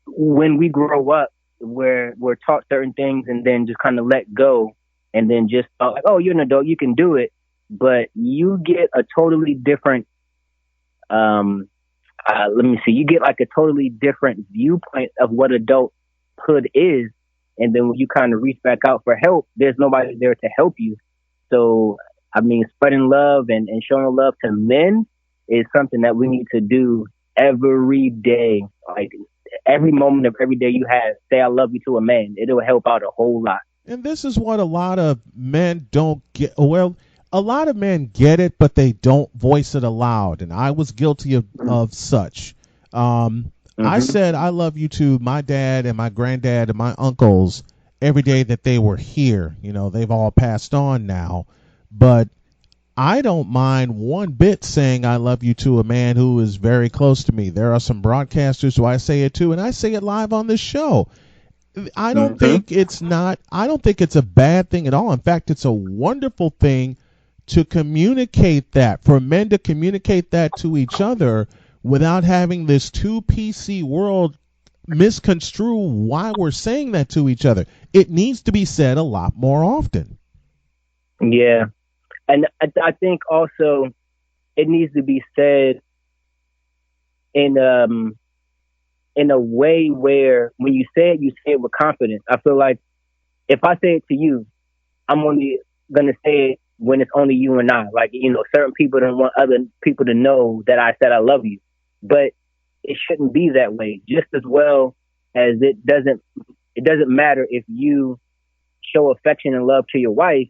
when we grow up, where we're taught certain things and then just kind of let go and then just thought like, oh, you're an adult, you can do it. But you get a totally different, you get like a totally different viewpoint of what adulthood is. And then when you kind of reach back out for help, there's nobody there to help you. So, I mean, spreading love and showing love to men is something that we need to do every day. Like every moment of every day you have, say I love you to a man. It'll help out a whole lot. And this is what a lot of men don't get. Well, a lot of men get it, but they don't voice it aloud. And I was guilty of such. I said I love you to my dad and my granddad and my uncles every day that they were here. You know, they've all passed on now. But I don't mind one bit saying I love you to a man who is very close to me. There are some broadcasters who I say it to, and I say it live on this show. I don't think it's a bad thing at all. In fact, it's a wonderful thing to communicate that, for men to communicate that to each other without having this too PC world misconstrue why we're saying that to each other. It needs to be said a lot more often. Yeah. And I think also it needs to be said in a way where when you say it with confidence. I feel like if I say it to you, I'm only going to say it when it's only you and I. Like, you know, certain people don't want other people to know that I said I love you. But it shouldn't be that way. Just as well as it doesn't matter if you show affection and love to your wife.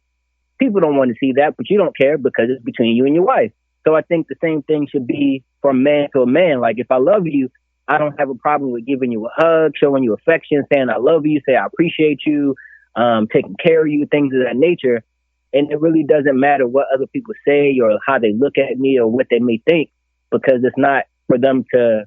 People don't want to see that, but you don't care because it's between you and your wife. So I think the same thing should be from man to a man. Like, if I love you, I don't have a problem with giving you a hug, showing you affection, saying I love you, say I appreciate you, taking care of you, things of that nature. And it really doesn't matter what other people say or how they look at me or what they may think, because it's not for them to,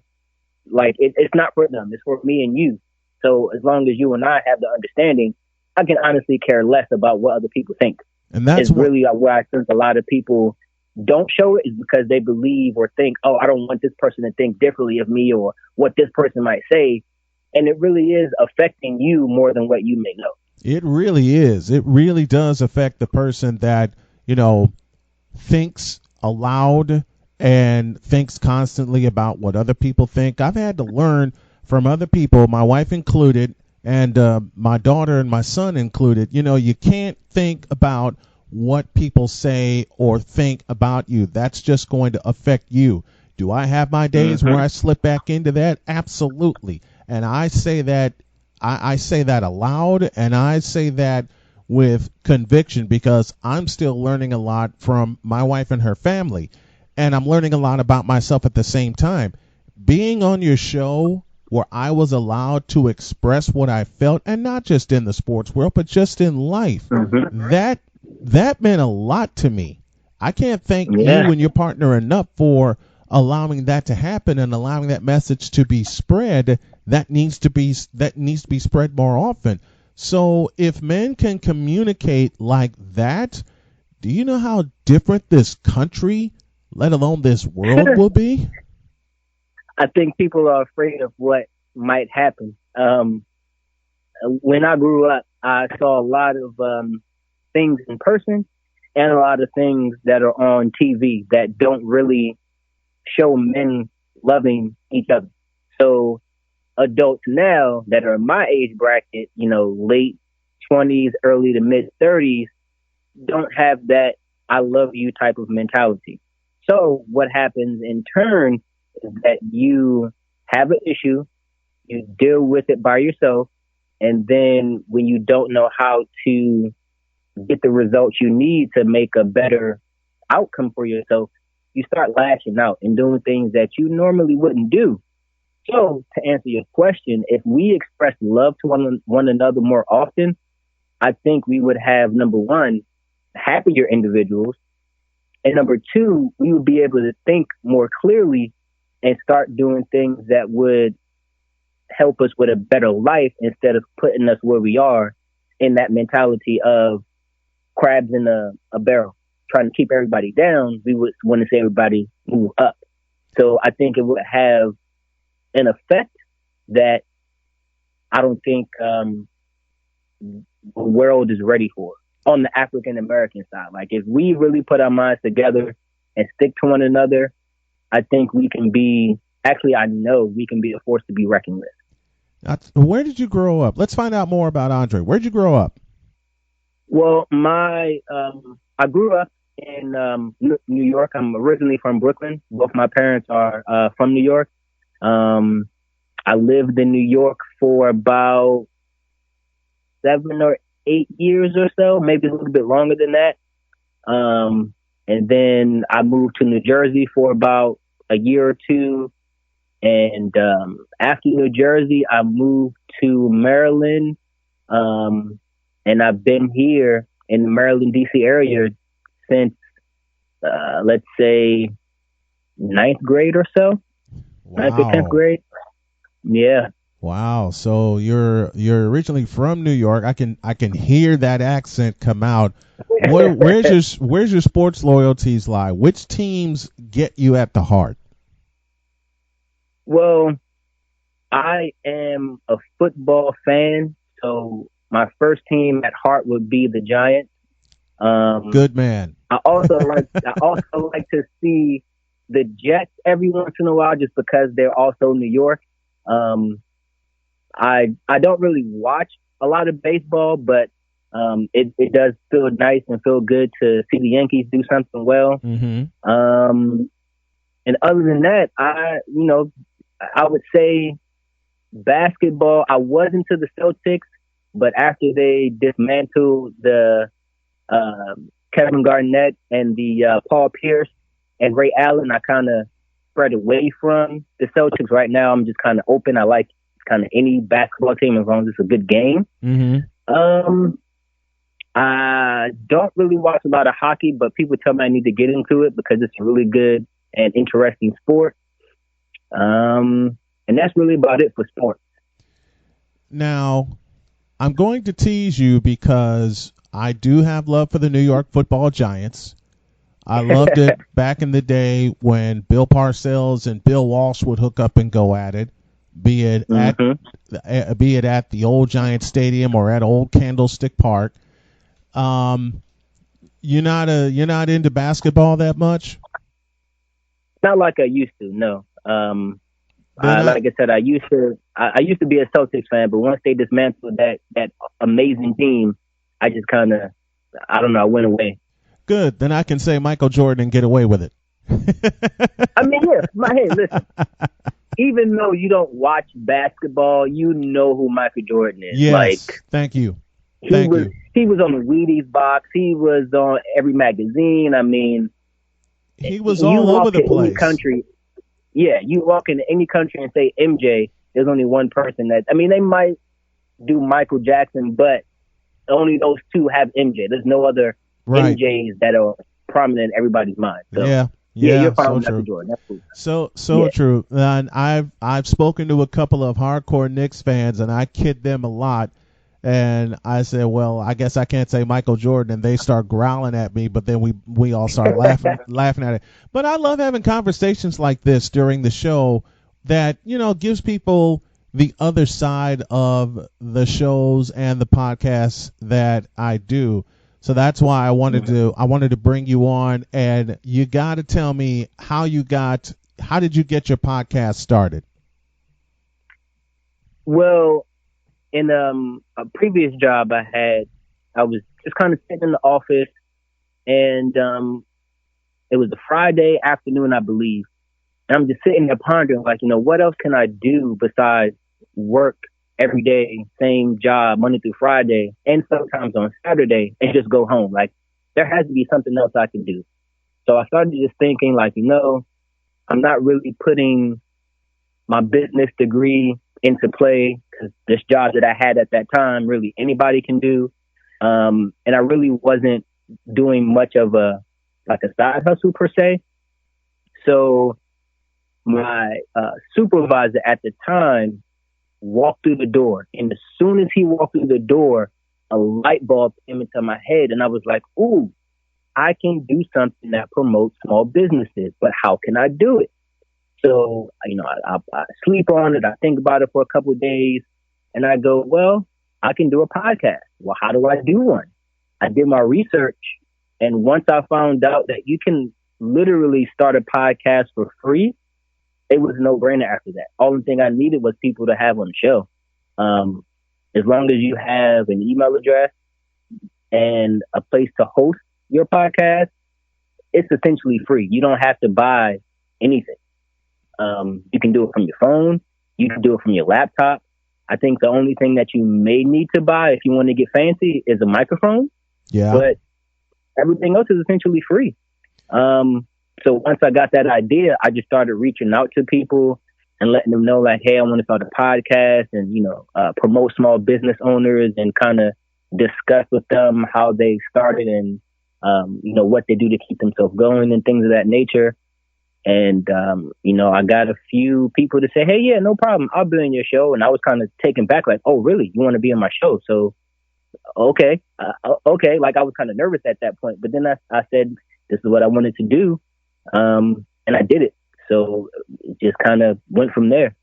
like, it's not for them. It's for me and you. So as long as you and I have the understanding, I can honestly care less about what other people think. And that's really where I think a lot of people don't show it, is because they believe or think, oh, I don't want this person to think differently of me or what this person might say. And it really is affecting you more than what you may know. It really is. It really does affect the person that, you know, thinks aloud and thinks constantly about what other people think. I've had to learn from other people, my wife included, and my daughter and my son included. You know, you can't think about what people say or think about you. That's just going to affect you. Do I have my days where I slip back into that? Absolutely. And I say that I say that aloud, and I say that with conviction, because I'm still learning a lot from my wife and her family, and I'm learning a lot about myself at the same time. Being on your show where I was allowed to express what I felt, and not just in the sports world, but just in life, that meant a lot to me. I can't thank you and your partner enough for allowing that to happen and allowing that message to be spread. That needs to be spread more often. So if men can communicate like that, do you know how different this country, let alone this world, will be? I think people are afraid of what might happen. When I grew up, I saw a lot of things in person and a lot of things that are on TV that don't really show men loving each other. So adults now that are in my age bracket, you know, late 20s, early to mid 30s, don't have that I love you type of mentality. So what happens in turn is that you have an issue, you deal with it by yourself, And then when you don't know how to get the results you need to make a better outcome for yourself, you start lashing out and doing things that you normally wouldn't do. So to answer your question, if we express love to one another more often, I think we would have, number one, happier individuals. And number two, we would be able to think more clearly and start doing things that would help us with a better life instead of putting us where we are in that mentality of crabs in a barrel, trying to keep everybody down. We would want to see everybody move up. So I think it would have an effect that I don't think the world is ready for on the African American side. Like, if we really put our minds together and stick to one another, I think we can be, actually, I know we can be a force to be reckoned with. Where did you grow up? Let's find out more about Andre. Where did you grow up? Well, I grew up in New York. I'm originally from Brooklyn. Both my parents are from New York. I lived in New York for about 7 or 8 years or so, maybe a little bit longer than that. And then I moved to New Jersey for about a year or two. And after New Jersey, I moved to Maryland. And I've been here in the Maryland, D.C. area since, let's say, 9th grade or so. Wow. 9th or 10th grade. Yeah. Wow. So you're originally from New York. I can hear that accent come out. Where's your sports loyalties lie? Which teams get you at the heart? Well, I am a football fan, so my first team at heart would be the Giants. Good man. I also like to see the Jets every once in a while, just because they're also New York. I don't really watch a lot of baseball, but it does feel nice and feel good to see the Yankees do something well. Mm-hmm. And other than that, I would say basketball. I was into the Celtics, but after they dismantled the Kevin Garnett and the Paul Pierce and Ray Allen, I kind of spread away from the Celtics. Right now, I'm just kind of open. I like kind of any basketball team as long as it's a good game. Mm-hmm. I don't really watch a lot of hockey, but people tell me I need to get into it because it's a really good and interesting sport. And that's really about it for sports. Now, I'm going to tease you because I do have love for the New York Football Giants. I loved it back in the day when Bill Parcells and Bill Walsh would hook up and go at it, be it at the old Giant Stadium or at old Candlestick Park. You're not into basketball that much? Not like I used to, no. Like I said, I used to be a Celtics fan, but once they dismantled that amazing team, I just kind of, I went away. Good. Then I can say Michael Jordan and get away with it. I mean, hey, listen. Even though you don't watch basketball, you know who Michael Jordan is. Yes. Thank you. He was on the Wheaties box. He was on every magazine. I mean, he was all over the place. Any country, you walk into any country and say MJ, there's only one person that, I mean, they might do Michael Jackson, but only those two have MJ. There's no other MJs that are prominent in everybody's mind. So, yeah, you're fine with so Michael Jordan. That's cool. So true. And I've spoken to a couple of hardcore Knicks fans, and I kid them a lot. And I said, well, I guess I can't say Michael Jordan, and they start growling at me. But then we all start laughing at it. But I love having conversations like this during the show that gives people the other side of the shows and the podcasts that I do. So that's why I wanted to bring you on, and you got to tell me how did you get your podcast started? Well, in a previous job I had, I was just kind of sitting in the office, and it was a Friday afternoon, I believe. And I'm just sitting there pondering, like, what else can I do besides work every day, same job, Monday through Friday, and sometimes on Saturday, and just go home. Like, there has to be something else I can do. So I started just thinking, like, I'm not really putting my business degree into play, because this job that I had at that time, really anybody can do. And I really wasn't doing much of a side hustle per se. So my supervisor at the time walked through the door, and as soon as he walked through the door, a light bulb came into my head, and I was like, ooh, I can do something that promotes small businesses, but how can I do it? So, I sleep on it. I think about it for a couple of days, and I go, well, I can do a podcast. Well, how do I do one? I did my research, and once I found out that you can literally start a podcast for free, it was a no-brainer after that. All the thing I needed was people to have on the show. As long as you have an email address and a place to host your podcast, it's essentially free. You don't have to buy anything. You can do it from your phone. You can do it from your laptop. I think the only thing that you may need to buy if you want to get fancy is a microphone. Yeah. But everything else is essentially free. So once I got that idea, I just started reaching out to people and letting them know, like, hey, I want to start a podcast and, promote small business owners and kind of discuss with them how they started and, what they do to keep themselves going and things of that nature. And, I got a few people to say, hey, yeah, no problem. I'll be on your show. And I was kind of taken back, like, oh, really? You want to be on my show? So, okay. Like, I was kind of nervous at that point. But then I said, this is what I wanted to do. And I did it. So it just kind of went from there.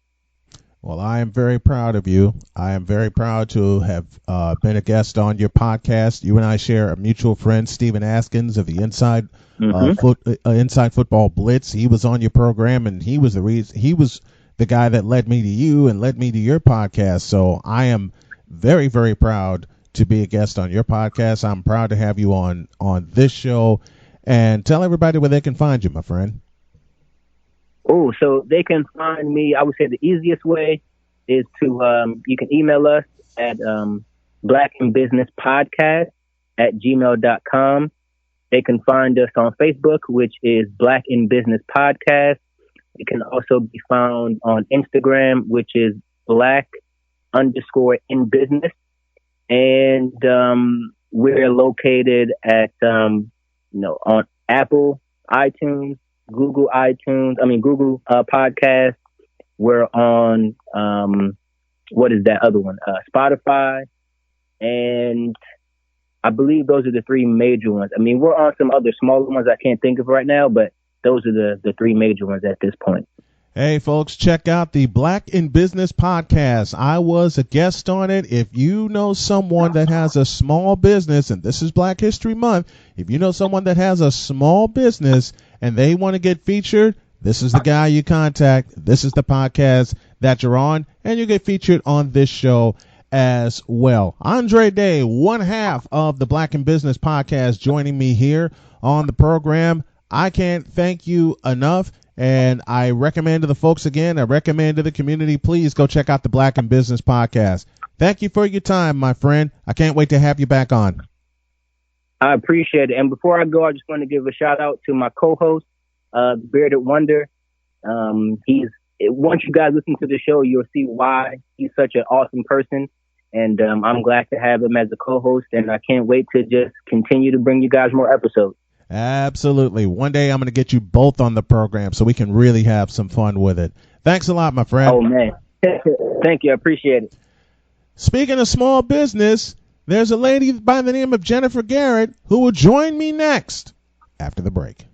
Well, I am very proud of you. I am very proud to have been a guest on your podcast. You and I share a mutual friend, Stephen Askins of the Inside Inside Football Blitz. He was on your program, and he was the guy that led me to you and led me to your podcast. So I am very, very proud to be a guest on your podcast. I'm proud to have you on this show. And tell everybody where they can find you, my friend. Oh, so they can find me. I would say the easiest way is to, you can email us at blackandbusinesspodcast@gmail.com. They can find us on Facebook, which is Black in Business Podcast. It can also be found on Instagram, which is Black_in_business. And we're located at, on Apple, iTunes, Google Podcast. We're on, what is that other one? Spotify. And I believe those are the three major ones. I mean, we're on some other smaller ones I can't think of right now, but those are the three major ones at this point. Hey, folks, check out the Black in Business podcast. I was a guest on it. If you know someone that has a small business, and this is Black History Month, if you know someone that has a small business and they want to get featured, this is the guy you contact. This is the podcast that you're on, and you get featured on this show as well. Andre Day, one half of the Black in Business podcast, joining me here on the program. I can't thank you enough. And I recommend to the folks again, I recommend to the community, please go check out the Black in Business podcast. Thank you for your time, my friend. I can't wait to have you back on. I appreciate it. And before I go, I just want to give a shout out to my co-host, Bearded Wonder. Once you guys listen to the show, you'll see why he's such an awesome person. And I'm glad to have him as a co-host, and I can't wait to just continue to bring you guys more episodes. Absolutely. One day I'm going to get you both on the program so we can really have some fun with it. Thanks a lot, my friend. Oh, man. Thank you. I appreciate it. Speaking of small business, there's a lady by the name of Jennifer Garrett who will join me next after the break.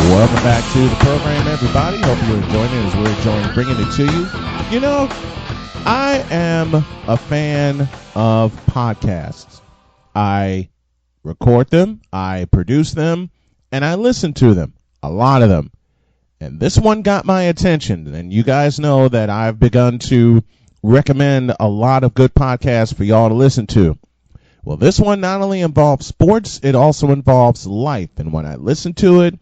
Welcome back to the program, everybody. Hope you're enjoying it as we're enjoying bringing it to you. You know, I am a fan of podcasts. I record them. I produce them. and I listen to them, a lot of them. And this one got my attention. And you guys know that I've begun to recommend a lot of good podcasts for y'all to listen to. Well, this one not only involves sports, it also involves life. And when I listened to it,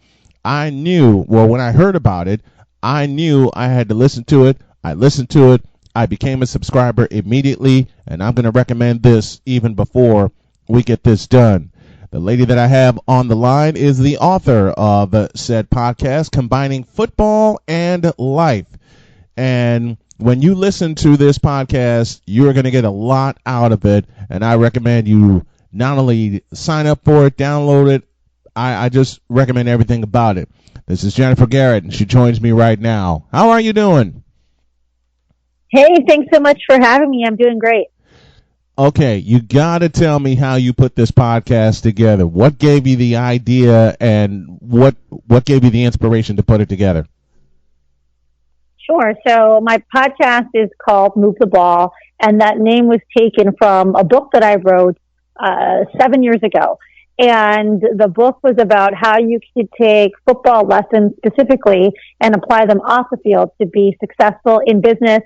I knew, well, when I heard about it, I knew I had to listen to it. I listened to it. I became a subscriber immediately, and I'm going to recommend this even before we get this done. The lady that I have on the line is the author of said podcast, Combining Football and Life. And when you listen to this podcast, you're going to get a lot out of it, and I recommend you not only sign up for it, download it, I just recommend everything about it. This is Jennifer Garrett, and she joins me right now. How are you doing? Hey, thanks so much for having me. I'm doing great. Okay, you got to tell me how you put this podcast together. What gave you the idea, and what gave you the inspiration to put it together? Sure. So my podcast is called Move the Ball, and that name was taken from a book that I wrote 7 years ago. And the book was about how you could take football lessons specifically and apply them off the field to be successful in business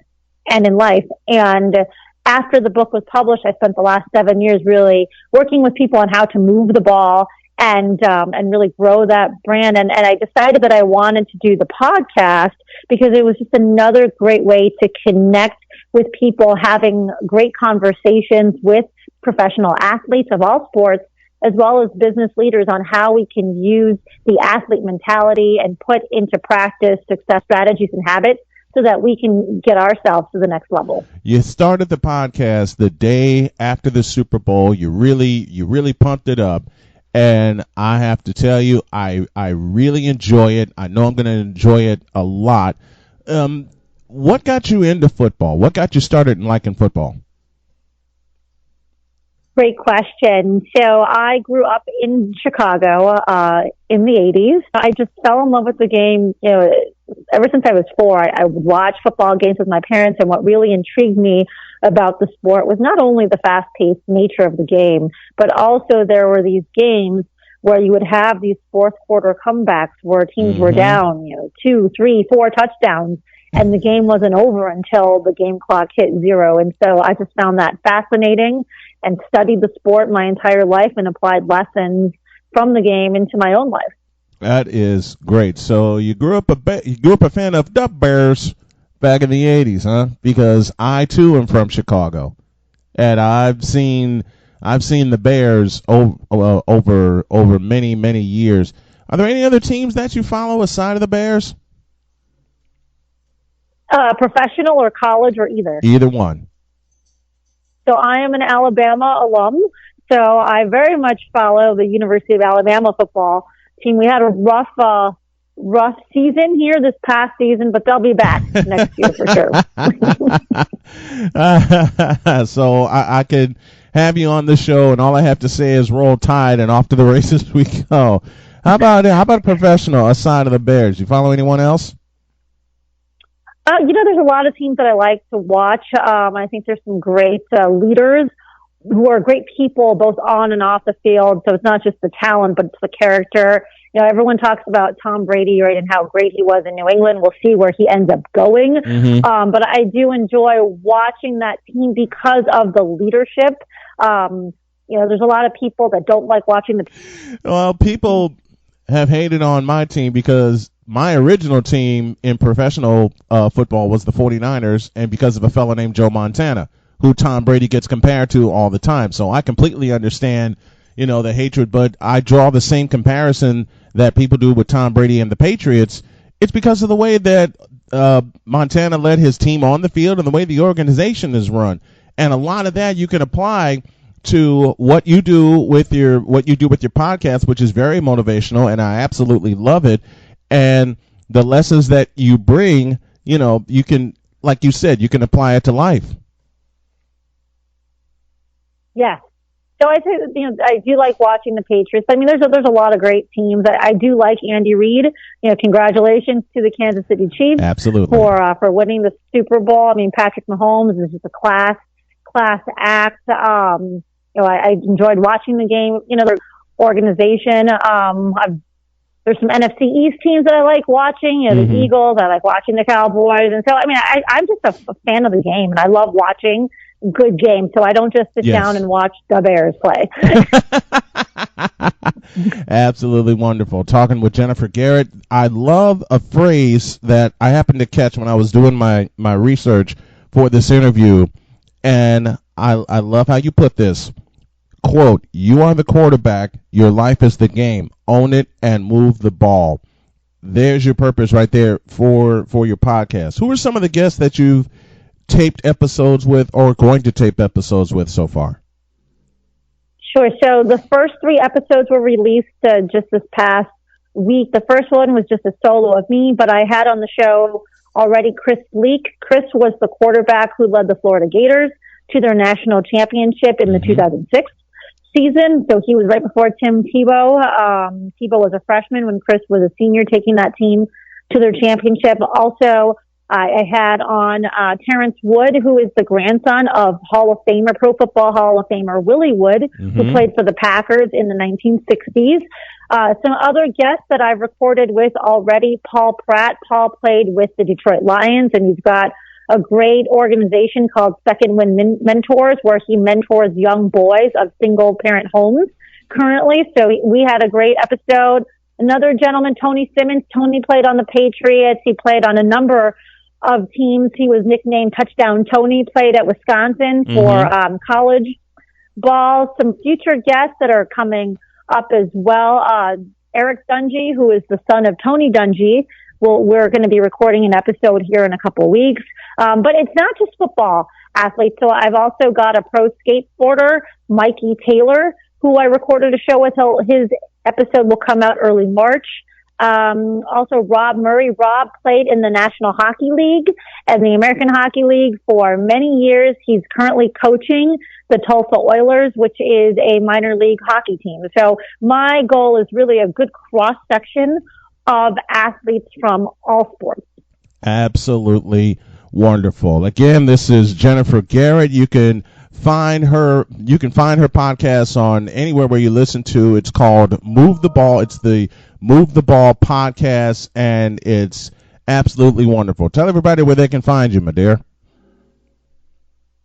and in life. And after the book was published, I spent the last 7 years really working with people on how to move the ball and really grow that brand. And I decided that I wanted to do the podcast because it was just another great way to connect with people, having great conversations with professional athletes of all sports, as well as business leaders, on how we can use the athlete mentality and put into practice success strategies and habits so that we can get ourselves to the next level. You started the podcast the day after the Super Bowl. You really pumped it up. And I have to tell you, I really enjoy it. I know I'm going to enjoy it a lot. What got you into football? What got you started in liking football? Great question. So I grew up in Chicago in the 80s. I just fell in love with the game. You know, ever since I was 4, I would watch football games with my parents, and what really intrigued me about the sport was not only the fast-paced nature of the game, but also there were these games where you would have these fourth quarter comebacks where teams were down, 2, 3, 4 touchdowns, and the game wasn't over until the game clock hit 0. And so I just found that fascinating and studied the sport my entire life and applied lessons from the game into my own life. That is great. So you grew up a fan of the Bears back in the 80s, huh? Because I too am from Chicago, and I've seen the Bears over many years. Are there any other teams that you follow aside of the Bears? Professional or college or either? Either one. So I am an Alabama alum, so I very much follow the University of Alabama football team. We had a rough season here this past season, but they'll be back next year for sure. So I could have you on the show, and all I have to say is roll tide, and off to the races we go. How about a professional aside of the Bears? You follow anyone else? There's a lot of teams that I like to watch. I think there's some great leaders who are great people both on and off the field. So it's not just the talent, but it's the character. Everyone talks about Tom Brady, right, and how great he was in New England. We'll see where he ends up going. But I do enjoy watching that team because of the leadership. There's a lot of people that don't like watching the. Well, people have hated on my team because my original team in professional football was the 49ers, and because of a fellow named Joe Montana, who Tom Brady gets compared to all the time. So I completely understand, the hatred, but I draw the same comparison that people do with Tom Brady and the Patriots. It's because of the way that Montana led his team on the field and the way the organization is run. And a lot of that you can apply to what you do with your podcast, which is very motivational, and I absolutely love it. And the lessons that you bring, you can, like you said, you can apply it to life. Yeah. So I say, I do like watching the Patriots. I mean, there's a lot of great teams. I do like Andy Reid. Congratulations to the Kansas City Chiefs. Absolutely. For winning the Super Bowl. I mean, Patrick Mahomes is just a class act. I enjoyed watching the game. Their organization. I've there's some NFC East teams that I like watching. You know, the Eagles. I like watching the Cowboys, and so I mean, I'm just a fan of the game, and I love watching good games. So I don't just sit down and watch the Bears play. Absolutely wonderful. Talking with Jennifer Garrett. I love a phrase that I happened to catch when I was doing my research for this interview, and I love how you put this. Quote, "You are the quarterback. Your life is the game. Own it and move the ball." There's your purpose right there for your podcast. Who are some of the guests that you've taped episodes with or going to tape episodes with so far? Sure. So the first 3 episodes were released just this past week. The first one was just a solo of me, but I had on the show already Chris Leak. Chris was the quarterback who led the Florida Gators to their national championship in the 2006 season. So he was right before Tim Tebow. Tebow was a freshman when Chris was a senior, taking that team to their championship. Also, I had on Terrence Wood, who is the grandson of Pro Football Hall of Famer Willie Wood, who played for the Packers in the 1960s. Some other guests that I've recorded with already, Paul Pratt. Paul played with the Detroit Lions, and he's got a great organization called Second Wind Mentors, where he mentors young boys of single-parent homes currently. So we had a great episode. Another gentleman, Tony Simmons. Tony played on the Patriots. He played on a number of teams. He was nicknamed Touchdown Tony, played at Wisconsin for college ball. Some future guests that are coming up as well. Eric Dungy, who is the son of Tony Dungy. We're going to be recording an episode here in a couple weeks. But it's not just football athletes. So I've also got a pro skateboarder, Mikey Taylor, who I recorded a show with. His episode will come out early March. Also Rob Murray. Rob played in the National Hockey League and the American Hockey League for many years. He's currently coaching the Tulsa Oilers, which is a minor league hockey team. So my goal is really a good cross-section of athletes from all sports. Absolutely wonderful. Again, this is Jennifer Garrett. You can find her podcast on anywhere where you listen to. It's called Move the Ball. It's the Move the Ball podcast, and it's absolutely wonderful. Tell everybody where they can find you, my dear.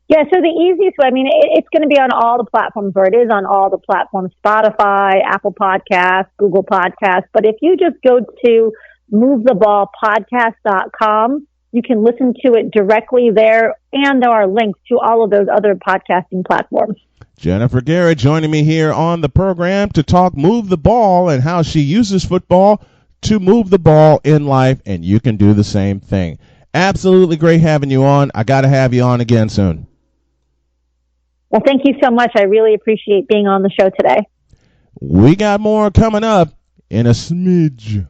Yeah, so the easiest way, I mean, it's going to be on all the platforms, or it is on all the platforms, Spotify, Apple Podcasts, Google Podcasts. But if you just go to movetheballpodcast.com, you can listen to it directly there, and there are links to all of those other podcasting platforms. Jennifer Garrett joining me here on the program to talk Move the Ball and how she uses football to move the ball in life, and you can do the same thing. Absolutely great having you on. I got to have you on again soon. Well, thank you so much. I really appreciate being on the show today. We got more coming up in a smidge.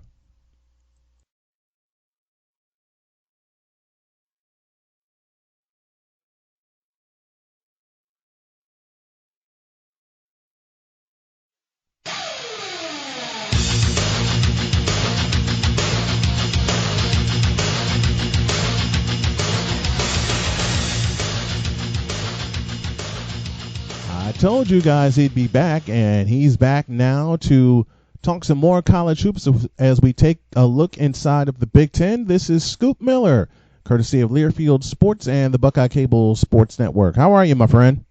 I told you guys he'd be back, and he's back now to talk some more college hoops as we take a look inside of the Big Ten. This is Scoop Miller, courtesy of Learfield Sports and the Buckeye Cable Sports Network. How are you, my friend?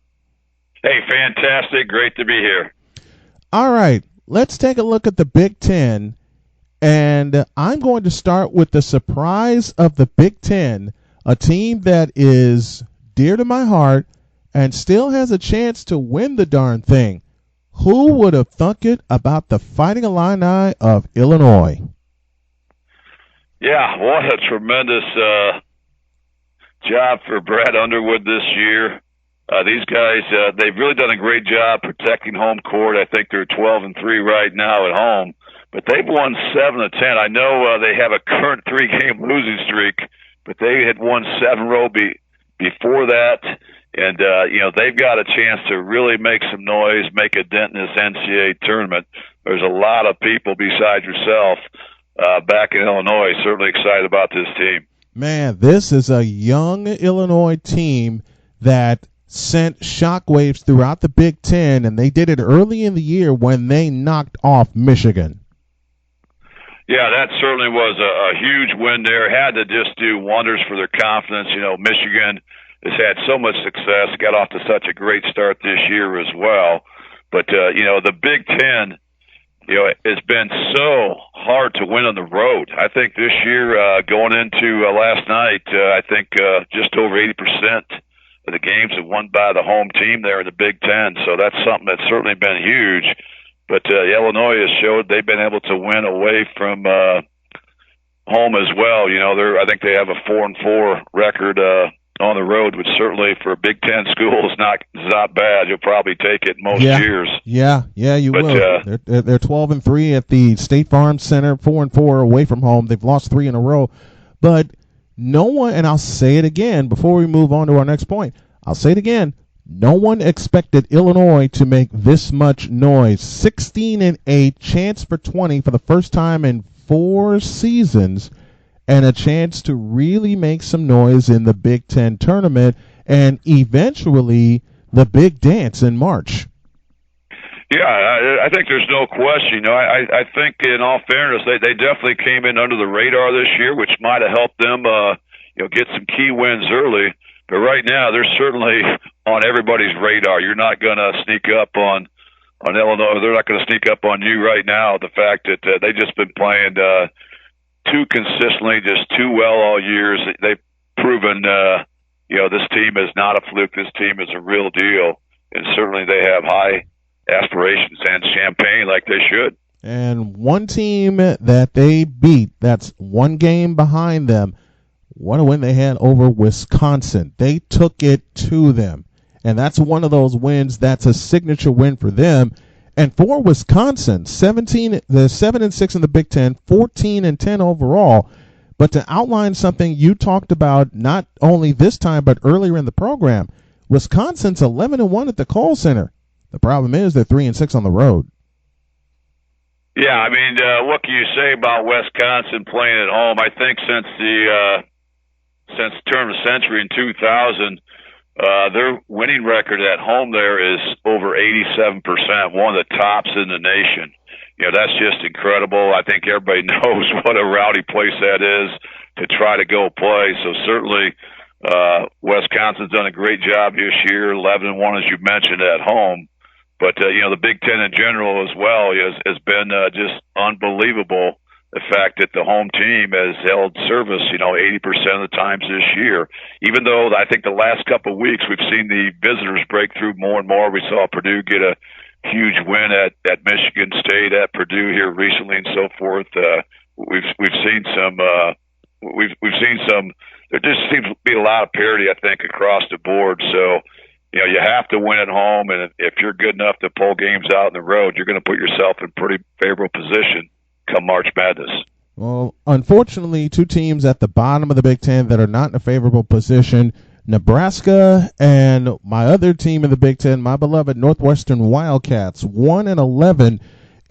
Hey, fantastic. Great to be here. All right, let's take a look at the Big Ten, and I'm going to start with the surprise of the Big Ten, a team that is dear to my heart and still has a chance to win the darn thing. Who would have thunk it about the Fighting Illini of Illinois? Yeah, what a tremendous job for Brad Underwood this year. These guys, they've really done a great job protecting home court. I think they're 12-3 right now at home, but they've won 7 of 10. I know they have a current 3-game losing streak, but they had won 7 row before that. And, they've got a chance to really make some noise, make a dent in this NCAA tournament. There's a lot of people besides yourself back in Illinois certainly excited about this team. Man, this is a young Illinois team that sent shockwaves throughout the Big Ten, and they did it early in the year when they knocked off Michigan. Yeah, that certainly was a huge win there. Had to just do wonders for their confidence. You know, Michigan has had so much success, got off to such a great start this year as well. But, you know, the Big Ten, you know, it's been so hard to win on the road. I think this year, going into last night, I think just over 80% of the games are won by the home team there in the Big Ten. So that's something that's certainly been huge. But Illinois has showed they've been able to win away from home as well. You know, I think they have a 4-4 record on the road, which certainly for a Big Ten school is not bad. You'll probably take it most years. Yeah, you will. They're 12-3 at the State Farm Center, 4-4 away from home. They've lost 3 in a row, but no one. And I'll say it again before we move on to our next point. I'll say it again. No one expected Illinois to make this much noise. 16-8, chance for 20 for the first time in 4 seasons, and a chance to really make some noise in the Big Ten tournament and eventually the big dance in March. Yeah, I think there's no question. You know, I think in all fairness, they definitely came in under the radar this year, which might have helped them, you know, get some key wins early. But right now, they're certainly on everybody's radar. You're not going to sneak up on Illinois. They're not going to sneak up on you right now. The fact that they've just been playing too consistently, just too well all years. They've proven, you know, this team is not a fluke. This team is a real deal. And certainly they have high aspirations and champagne like they should. And one team that they beat, that's one game behind them, what a win they had over Wisconsin. They took it to them. And that's one of those wins that's a signature win for them. And for Wisconsin, 7-6 in the Big Ten, 14-10 overall. But to outline something you talked about not only this time but earlier in the program, Wisconsin's 11-1 at the Kohl Center. The problem is they're 3-6 on the road. Yeah, I mean, what can you say about Wisconsin playing at home? I think since the turn of the century in 2000, their winning record at home there is over 87%, one of the tops in the nation. You know, that's just incredible. I think everybody knows what a rowdy place that is to try to go play. So certainly, Wisconsin's done a great job this year, 11-1 as you mentioned at home. But you know, the Big Ten in general as well has been just unbelievable. The fact that the home team has held service, you know, 80% of the times this year. Even though I think the last couple of weeks we've seen the visitors break through more and more. We saw Purdue get a huge win at Michigan State, at Purdue here recently, and so forth. We've seen some. We've seen some. There just seems to be a lot of parity, I think, across the board. So, you know, you have to win at home, and if you're good enough to pull games out on the road, you're going to put yourself in pretty favorable position come March Madness. Well, unfortunately, 2 teams at the bottom of the Big Ten that are not in a favorable position, Nebraska and my other team in the Big Ten, my beloved Northwestern Wildcats, 1-11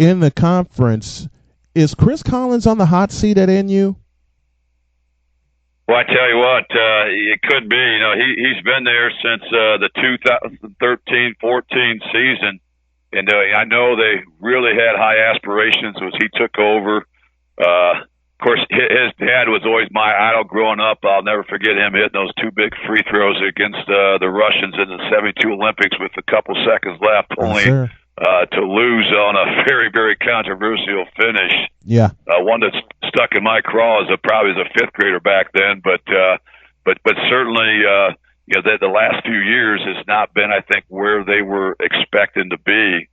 in the conference. Is Chris Collins on the hot seat at NU? Well, I tell you what, it could be. You know, he's been there since the 2013-14 season. And I know they really had high aspirations as he took over. Of course, his dad was always my idol growing up. I'll never forget him hitting those 2 big free throws against the Russians in the 72 Olympics with a couple seconds left, only to lose on a very, very controversial finish. Yeah, one that's stuck in my craw as probably as a 5th grader back then. But certainly. You know, the last few years has not been, I think, where they were expecting to be.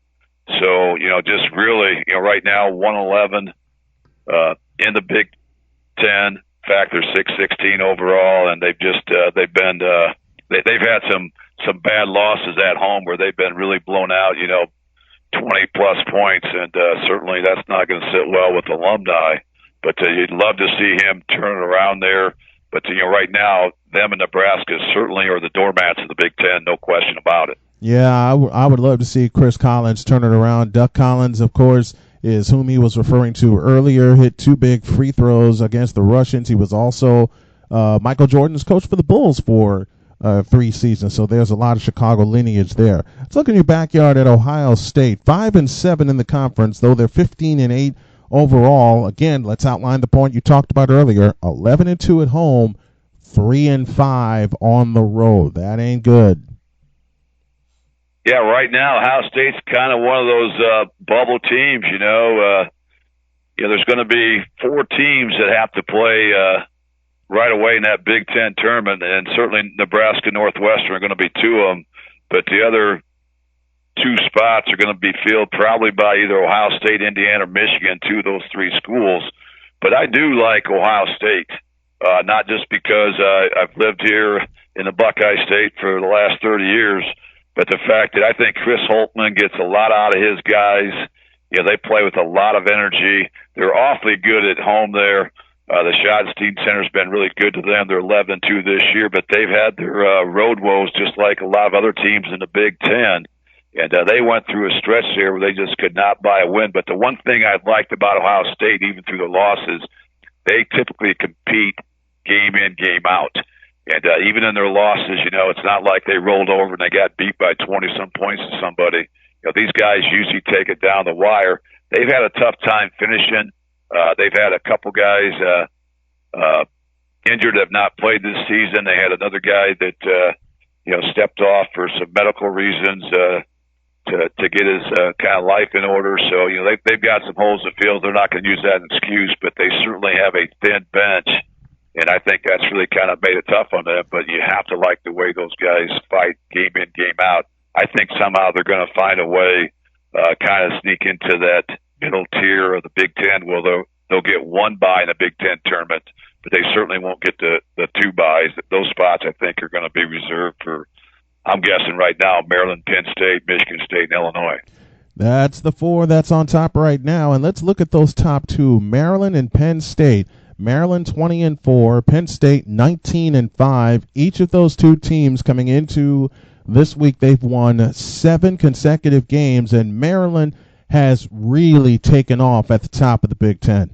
So, you know, just really, you know, right now, 1-11 in the Big Ten. In fact, they're 6-16 overall, and they've just they've had some bad losses at home where they've been really blown out. You know, 20+ points, and certainly that's not going to sit well with alumni. But you'd love to see him turn it around there. But, you know, right now, them and Nebraska certainly are the doormats of the Big Ten, no question about it. Yeah, I would love to see Chris Collins turn it around. Duck Collins, of course, is whom he was referring to earlier, hit 2 big free throws against the Russians. He was also Michael Jordan's coach for the Bulls for 3 seasons, so there's a lot of Chicago lineage there. Let's look in your backyard at Ohio State, 5-7 in the conference, though they're 15-8 overall. Again, let's outline the point you talked about earlier. 11-2 at home, 3-5 on the road. That ain't good. Yeah, right now Ohio State's kind of one of those bubble teams. There's going to be 4 teams that have to play right away in that Big Ten tournament, and certainly Nebraska and Northwestern are going to be 2 of them. But the other 2 spots are going to be filled probably by either Ohio State, Indiana, or Michigan, 2 of those 3 schools. But I do like Ohio State, not just because I've lived here in the Buckeye State for the last 30 years, but the fact that I think Chris Holtmann gets a lot out of his guys. They play with a lot of energy. They're awfully good at home there. The Schottenstein Center's been really good to them. They're 11-2 this year, but they've had their road woes just like a lot of other teams in the Big Ten. And they went through a stretch there where they just could not buy a win. But the one thing I liked about Ohio State, even through the losses, they typically compete game in, game out. And even in their losses, it's not like they rolled over and they got beat by 20-some points to somebody. These guys usually take it down the wire. They've had a tough time finishing. They've had a couple guys injured that have not played this season. They had another guy that stepped off for some medical reasons to get his kind of life in order. So they've got some holes to fill. They're not going to use that as an excuse, but they certainly have a thin bench. And I think that's really kind of made it tough on them. But you have to like the way those guys fight game in, game out. I think somehow they're going to find a way, kind of sneak into that middle tier of the Big Ten. Well, they'll get 1 bye in a Big Ten tournament, but they certainly won't get the 2 byes. Those spots, I think, are going to be reserved for, I'm guessing right now, Maryland, Penn State, Michigan State, and Illinois. That's the 4 that's on top right now. And let's look at those top 2, Maryland and Penn State. Maryland 20-4, Penn State 19-5. Each of those 2 teams coming into this week, they've won 7 consecutive games, and Maryland has really taken off at the top of the Big Ten.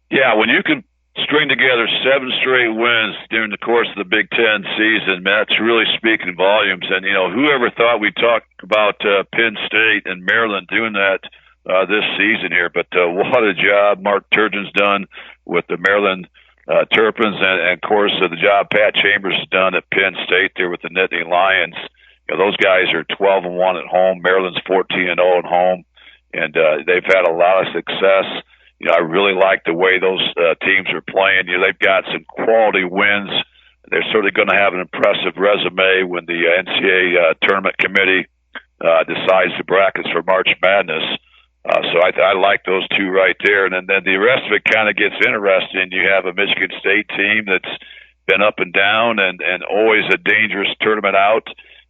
Yeah, when you can string together 7 straight wins during the course of the Big Ten season, that's really speaking volumes. And, whoever thought we'd talk about Penn State and Maryland doing that this season here, but what a job Mark Turgeon's done with the Maryland Terrapins, and of course the job Pat Chambers has done at Penn State there with the Nittany Lions. Those guys are 12-1 at home. Maryland's 14-0 at home, and they've had a lot of success. I really like the way those teams are playing. They've got some quality wins. They're certainly going to have an impressive resume when the NCAA tournament committee decides the brackets for March Madness. So I like those 2 right there. And then the rest of it kind of gets interesting. You have a Michigan State team that's been up and down and always a dangerous tournament out.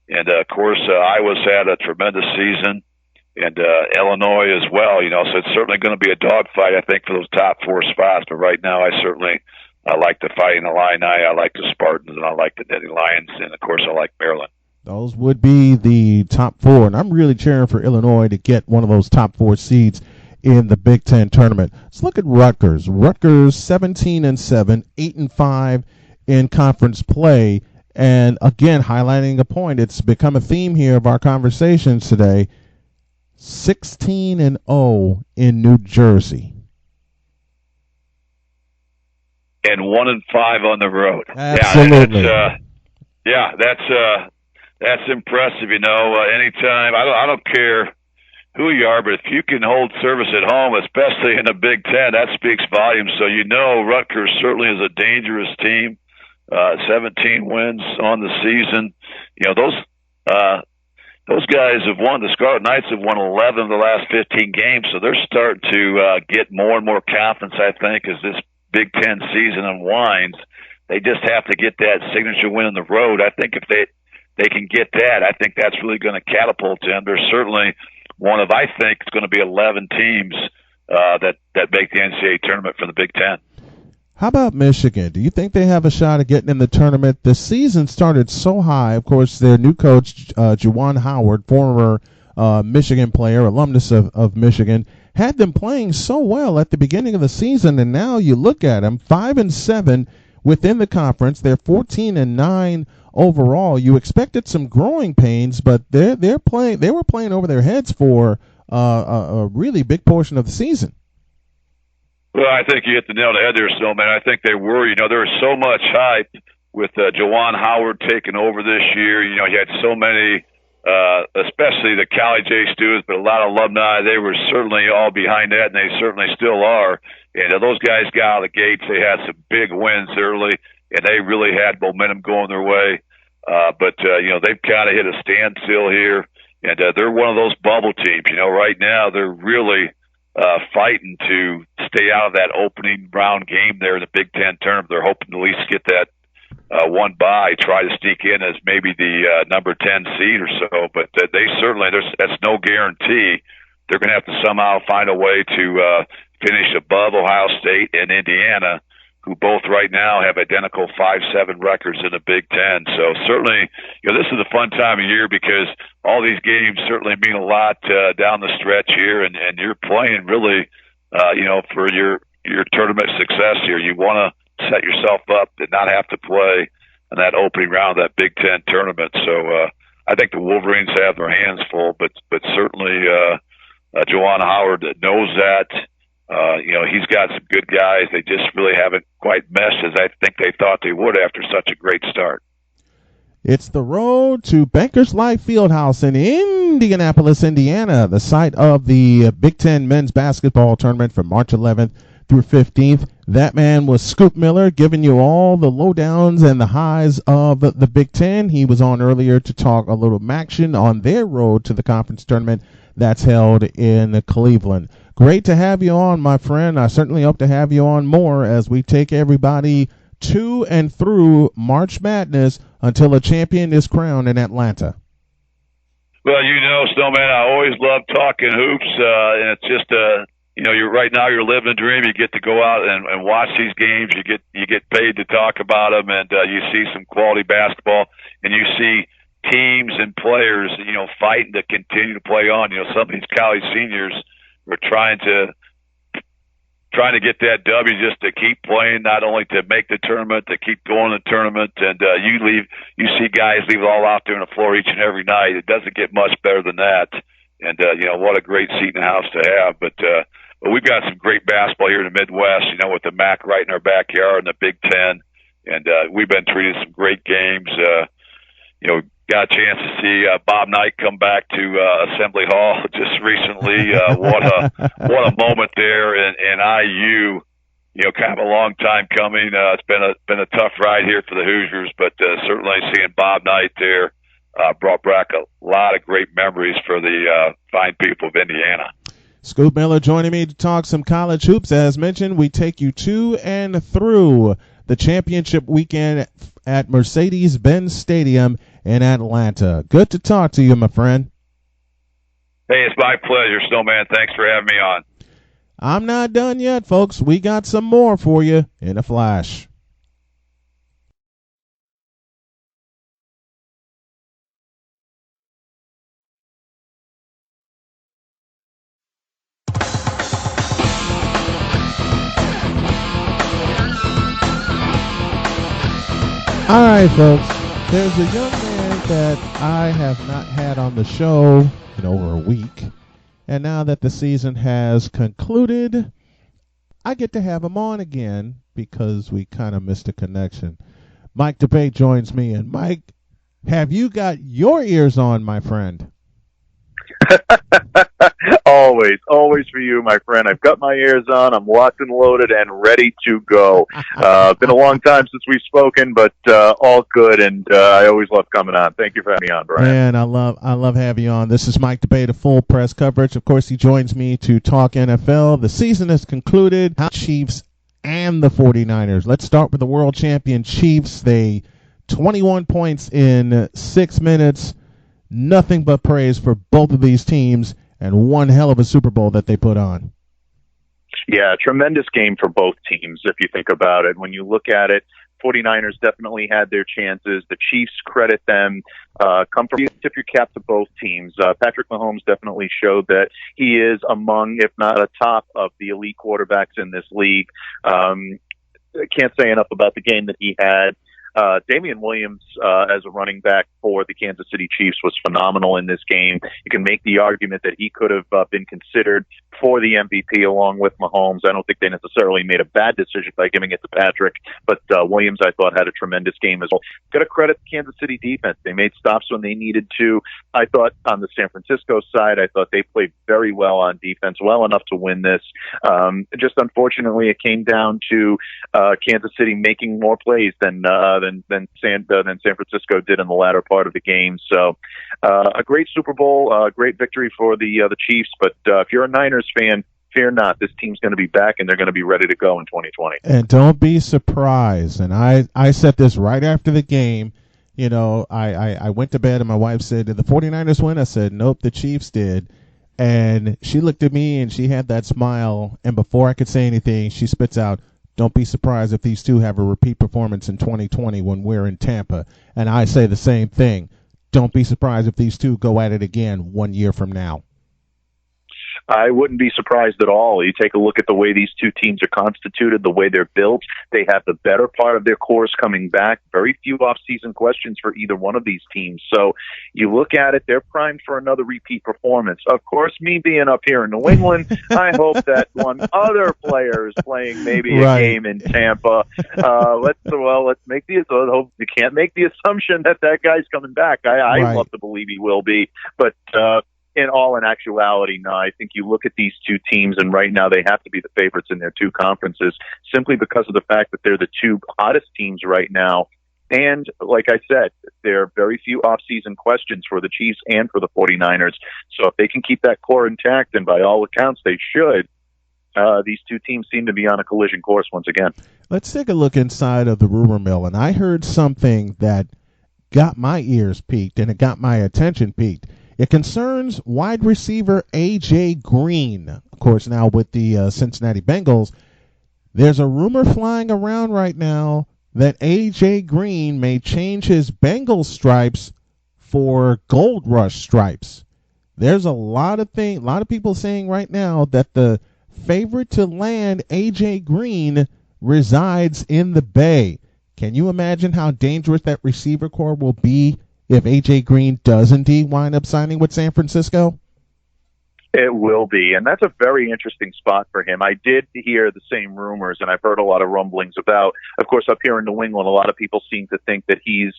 And, of course, Iowa's had a tremendous season, and Illinois as well. So it's certainly going to be a dogfight, I think, for those top 4 spots. But right now I like the Fighting Illini, I like the Spartans, and I like the Nittany Lions, and, of course, I like Maryland. Those would be the top 4, and I'm really cheering for Illinois to get one of those top 4 seeds in the Big Ten tournament. Let's look at Rutgers. Rutgers 17-7, 8-5 in conference play, and again highlighting a point. It's become a theme here of our conversations today. 16-0 in New Jersey, and 1-5 on the road. Absolutely. That's impressive. Anytime, I don't care who you are, but if you can hold service at home, especially in the Big Ten, that speaks volumes. So Rutgers certainly is a dangerous team. 17 wins on the season. Those guys have won. The Scarlet Knights have won 11 of the last 15 games, so they're starting to get more and more confidence, I think, as this Big Ten season unwinds. They just have to get that signature win on the road. I think if they can get that, I think that's really going to catapult them. They're certainly one of, I think, it's going to be 11 teams that make the NCAA tournament for the Big Ten. How about Michigan? Do you think they have a shot at getting in the tournament? The season started so high. Of course, their new coach, Juwan Howard, former Michigan player, alumnus of Michigan, had them playing so well at the beginning of the season, and now you look at them, 5-7 within the conference. They're 14-9 overall. You expected some growing pains, but they were playing over their heads for a really big portion of the season. Well, I think you hit the nail on the head there, Snowman. I think they were. There was so much hype with Juwan Howard taking over this year. You had so many, especially the Cali J students, but a lot of alumni. They were certainly all behind that, and they certainly still are. And those guys got out of the gates. They had some big wins early, and they really had momentum going their way. But they've kind of hit a standstill here, and they're one of those bubble teams. Right now they're really fighting to stay out of that opening round game there in the Big Ten tournament. They're hoping to at least get that one bye, try to sneak in as maybe the number 10 seed or so. But they certainly, that's no guarantee. They're going to have to somehow find a way to finish above Ohio State and Indiana, who both right now have identical 5-7 records in the Big Ten. So certainly, this is a fun time of year because all these games certainly mean a lot down the stretch here, and you're playing really, for your tournament success here. You want to set yourself up to not have to play in that opening round of that Big Ten tournament. So I think the Wolverines have their hands full, but certainly Juwan Howard knows that. He's got some good guys. They just really haven't quite meshed as I think they thought they would after such a great start. It's the road to Bankers Life Fieldhouse in Indianapolis, Indiana, the site of the Big Ten men's basketball tournament from March 11th through 15th. That man was Scoop Miller, giving you all the lowdowns and the highs of the Big Ten. He was on earlier to talk a little action on their road to the conference tournament that's held in Cleveland. Great to have you on, my friend. I certainly hope to have you on more as we take everybody to and through March Madness until a champion is crowned in Atlanta. Well, Snowman, I always love talking hoops, and it's just you're living a dream. You get to go out and watch these games. You get paid to talk about them, and you see some quality basketball, and you see teams and players, fighting to continue to play on. Some of these college seniors are trying to get that W just to keep playing, not only to make the tournament, to keep going to the tournament. And you see guys leave it all out there on the floor each and every night. It doesn't get much better than that. And what a great seat in the house to have. But we've got some great basketball here in the Midwest. With the MAC right in our backyard and the Big Ten, and we've been treated some great games. Got a chance to see Bob Knight come back to Assembly Hall just recently. What a moment there, and IU, kind of a long time coming. It's been a tough ride here for the Hoosiers, but certainly seeing Bob Knight there brought back a lot of great memories for the fine people of Indiana. Scoop Miller joining me to talk some college hoops. As mentioned, we take you to and through the championship weekend at Mercedes-Benz Stadium in Atlanta. Good to talk to you, my friend. Hey, it's my pleasure, Snowman. Thanks for having me on. I'm not done yet, folks. We got some more for you in a flash. All right, folks. There's a young man that I have not had on the show in over a week. And now that the season has concluded, I get to have him on again because we kind of missed a connection. Mike DeBate joins me. And Mike, have you got your ears on, my friend? Always for you, my friend. I've got my ears on. I'm locked and loaded and ready to go. Been a long time since we've spoken, but all good, and I always love coming on. Thank you for having me on, Brian. Man, I love having you on. This is Mike DeBate of Full Press Coverage. Of course, he joins me to talk NFL. The season has concluded. Chiefs and the 49ers. Let's start with the world champion Chiefs. They 21 points in 6 minutes. Nothing but praise for both of these teams, and one hell of a Super Bowl that they put on. Yeah, tremendous game for both teams, if you think about it. When you look at it, 49ers definitely had their chances. The Chiefs, credit them. Come from tip your cap to both teams. Patrick Mahomes definitely showed that he is among, if not atop, of the elite quarterbacks in this league. I can't say enough about the game that he had. Damian Williams as a running back for the Kansas City Chiefs was phenomenal in this game. You can make the argument that he could have been considered for the MVP along with Mahomes. I don't think they necessarily made a bad decision by giving it to Patrick, but Williams, I thought, had a tremendous game as well. Got to credit the Kansas City defense. They made stops when they needed to. I thought on the San Francisco side, I thought they played very well on defense, well enough to win this. Just unfortunately, it came down to Kansas City making more plays than San Francisco did in the latter part of the game. So a great Super Bowl, great victory for the Chiefs. But if you're a Niners fan, fear not. This team's going to be back, and they're going to be ready to go in 2020. And don't be surprised. And I said this right after the game. You know, I went to bed, and my wife said, did the 49ers win? I said, nope, the Chiefs did. And she looked at me, and she had that smile. And before I could say anything, she spits out, don't be surprised if these two have a repeat performance in 2020 when we're in Tampa. And I say the same thing. Don't be surprised if these two go at it again 1 year from now. I wouldn't be surprised at all. You take a look at the way these two teams are constituted, the way they're built. They have the better part of their cores coming back. Very few off-season questions for either one of these teams. So you look at it, they're primed for another repeat performance. Of course, me being up here in New England, I hope that one other player is playing maybe a game in Tampa. Let's make the hope. You can't make the assumption that guy's coming back. I love to believe he will be, but in actuality, no. I think you look at these two teams, and right now they have to be the favorites in their two conferences simply because of the fact that they're the two hottest teams right now. And like I said, there are very few off-season questions for the Chiefs and for the 49ers. So if they can keep that core intact, and by all accounts they should, these two teams seem to be on a collision course once again. Let's take a look inside of the rumor mill, and I heard something that got my ears peaked, and it got my attention peaked. It concerns wide receiver A.J. Green. Of course, now with the Cincinnati Bengals, there's a rumor flying around right now that A.J. Green may change his Bengals stripes for Gold Rush stripes. There's a lot of people saying right now that the favorite to land A.J. Green resides in the Bay. Can you imagine how dangerous that receiver core will be if A.J. Green does indeed wind up signing with San Francisco? It will be, and that's a very interesting spot for him. I did hear the same rumors, and I've heard a lot of rumblings about, of course, up here in New England, a lot of people seem to think that he's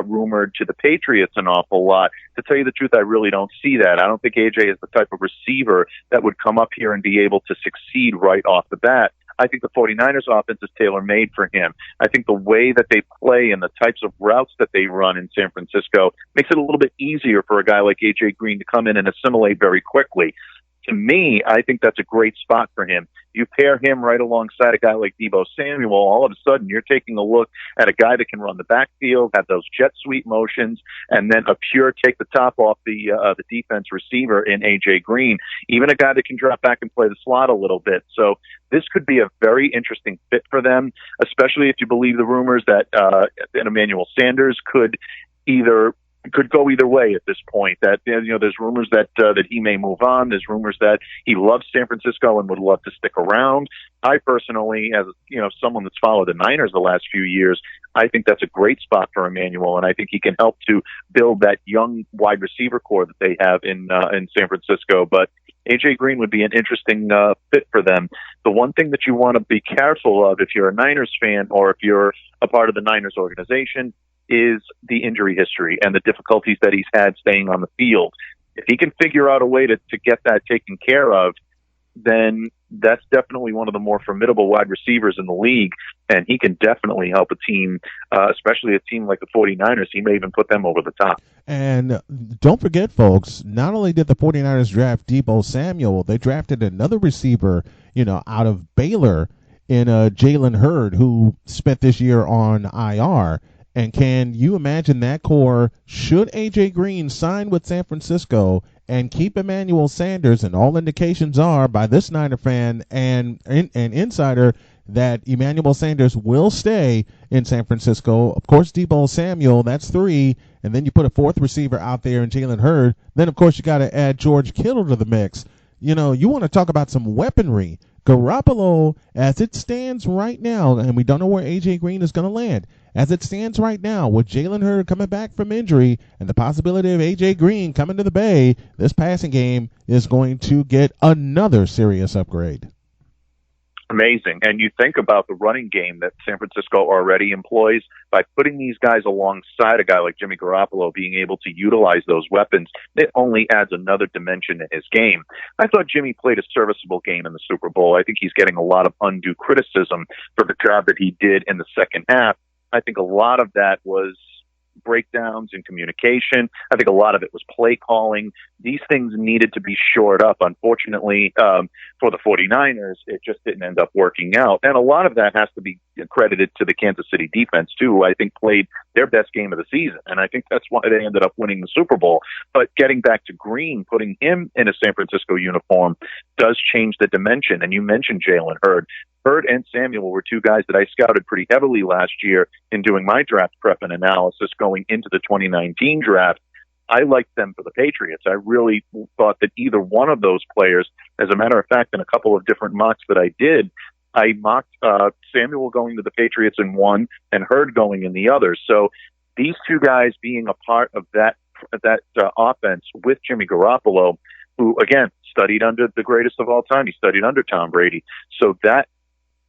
rumored to the Patriots an awful lot. To tell you the truth, I really don't see that. I don't think A.J. is the type of receiver that would come up here and be able to succeed right off the bat. I think the 49ers offense is tailor-made for him. I think the way that they play and the types of routes that they run in San Francisco makes it a little bit easier for a guy like A.J. Green to come in and assimilate very quickly. To me, I think that's a great spot for him. You pair him right alongside a guy like Deebo Samuel, all of a sudden you're taking a look at a guy that can run the backfield, have those jet sweep motions, and then a pure take the top off the defense receiver in A.J. Green, even a guy that can drop back and play the slot a little bit. So this could be a very interesting fit for them, especially if you believe the rumors that Emmanuel Sanders could go either way at this point. That there's rumors that he may move on. There's rumors that he loves San Francisco and would love to stick around. I personally, as someone that's followed the Niners the last few years, I think that's a great spot for Emmanuel, and I think he can help to build that young wide receiver core that they have in San Francisco. But A.J. Green would be an interesting fit for them. The one thing that you want to be careful of if you're a Niners fan or if you're a part of the Niners organization is the injury history and the difficulties that he's had staying on the field. If he can figure out a way to get that taken care of, then that's definitely one of the more formidable wide receivers in the league, and he can definitely help a team, especially a team like the 49ers. He may even put them over the top. And don't forget, folks, not only did the 49ers draft Deebo Samuel, they drafted another receiver, out of Baylor in Jalen Hurd, who spent this year on IR. And can you imagine that core, should A.J. Green sign with San Francisco and keep Emmanuel Sanders, and all indications are by this Niner fan and insider that Emmanuel Sanders will stay in San Francisco. Of course, Deebo Samuel, that's 3, and then you put a 4th receiver out there in Jalen Hurd. Then, of course, you got to add George Kittle to the mix. You want to talk about some weaponry. Garoppolo, as it stands right now, and we don't know where A.J. Green is going to land, as it stands right now, with Jalen Hurd coming back from injury and the possibility of A.J. Green coming to the Bay, this passing game is going to get another serious upgrade. Amazing. And you think about the running game that San Francisco already employs by putting these guys alongside a guy like Jimmy Garoppolo, being able to utilize those weapons, it only adds another dimension to his game. I thought Jimmy played a serviceable game in the Super Bowl. I think he's getting a lot of undue criticism for the job that he did in the second half. I think a lot of that was breakdowns in communication. I think a lot of it was play calling. These things needed to be shored up. Unfortunately, for the 49ers, it just didn't end up working out. And a lot of that has to be credited to the Kansas City defense, too, who I think played their best game of the season. And I think that's why they ended up winning the Super Bowl. But getting back to Green, putting him in a San Francisco uniform does change the dimension. And you mentioned Jalen Hurd. Hurd and Samuel were two guys that I scouted pretty heavily last year in doing my draft prep and analysis going into the 2019 draft. I liked them for the Patriots. I really thought that either one of those players, as a matter of fact, in a couple of different mocks that I did, I mocked Samuel going to the Patriots in one and Hurd going in the other. So these two guys being a part of that offense with Jimmy Garoppolo, who, again, studied under the greatest of all time. He studied under Tom Brady. So that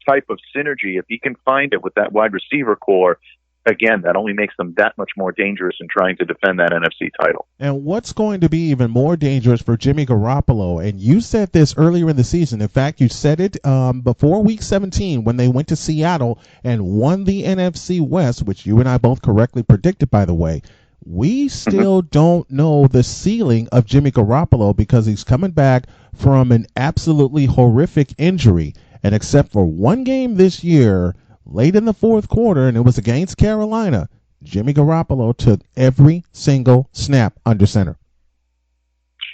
type of synergy, if he can find it with that wide receiver core, again, that only makes them that much more dangerous in trying to defend that NFC title. And what's going to be even more dangerous for Jimmy Garoppolo, and you said this earlier in the season. In fact, you said it before Week 17 when they went to Seattle and won the NFC West, which you and I both correctly predicted, by the way. We still don't know the ceiling of Jimmy Garoppolo because he's coming back from an absolutely horrific injury. And except for one game this year, late in the fourth quarter, and it was against Carolina, Jimmy Garoppolo took every single snap under center.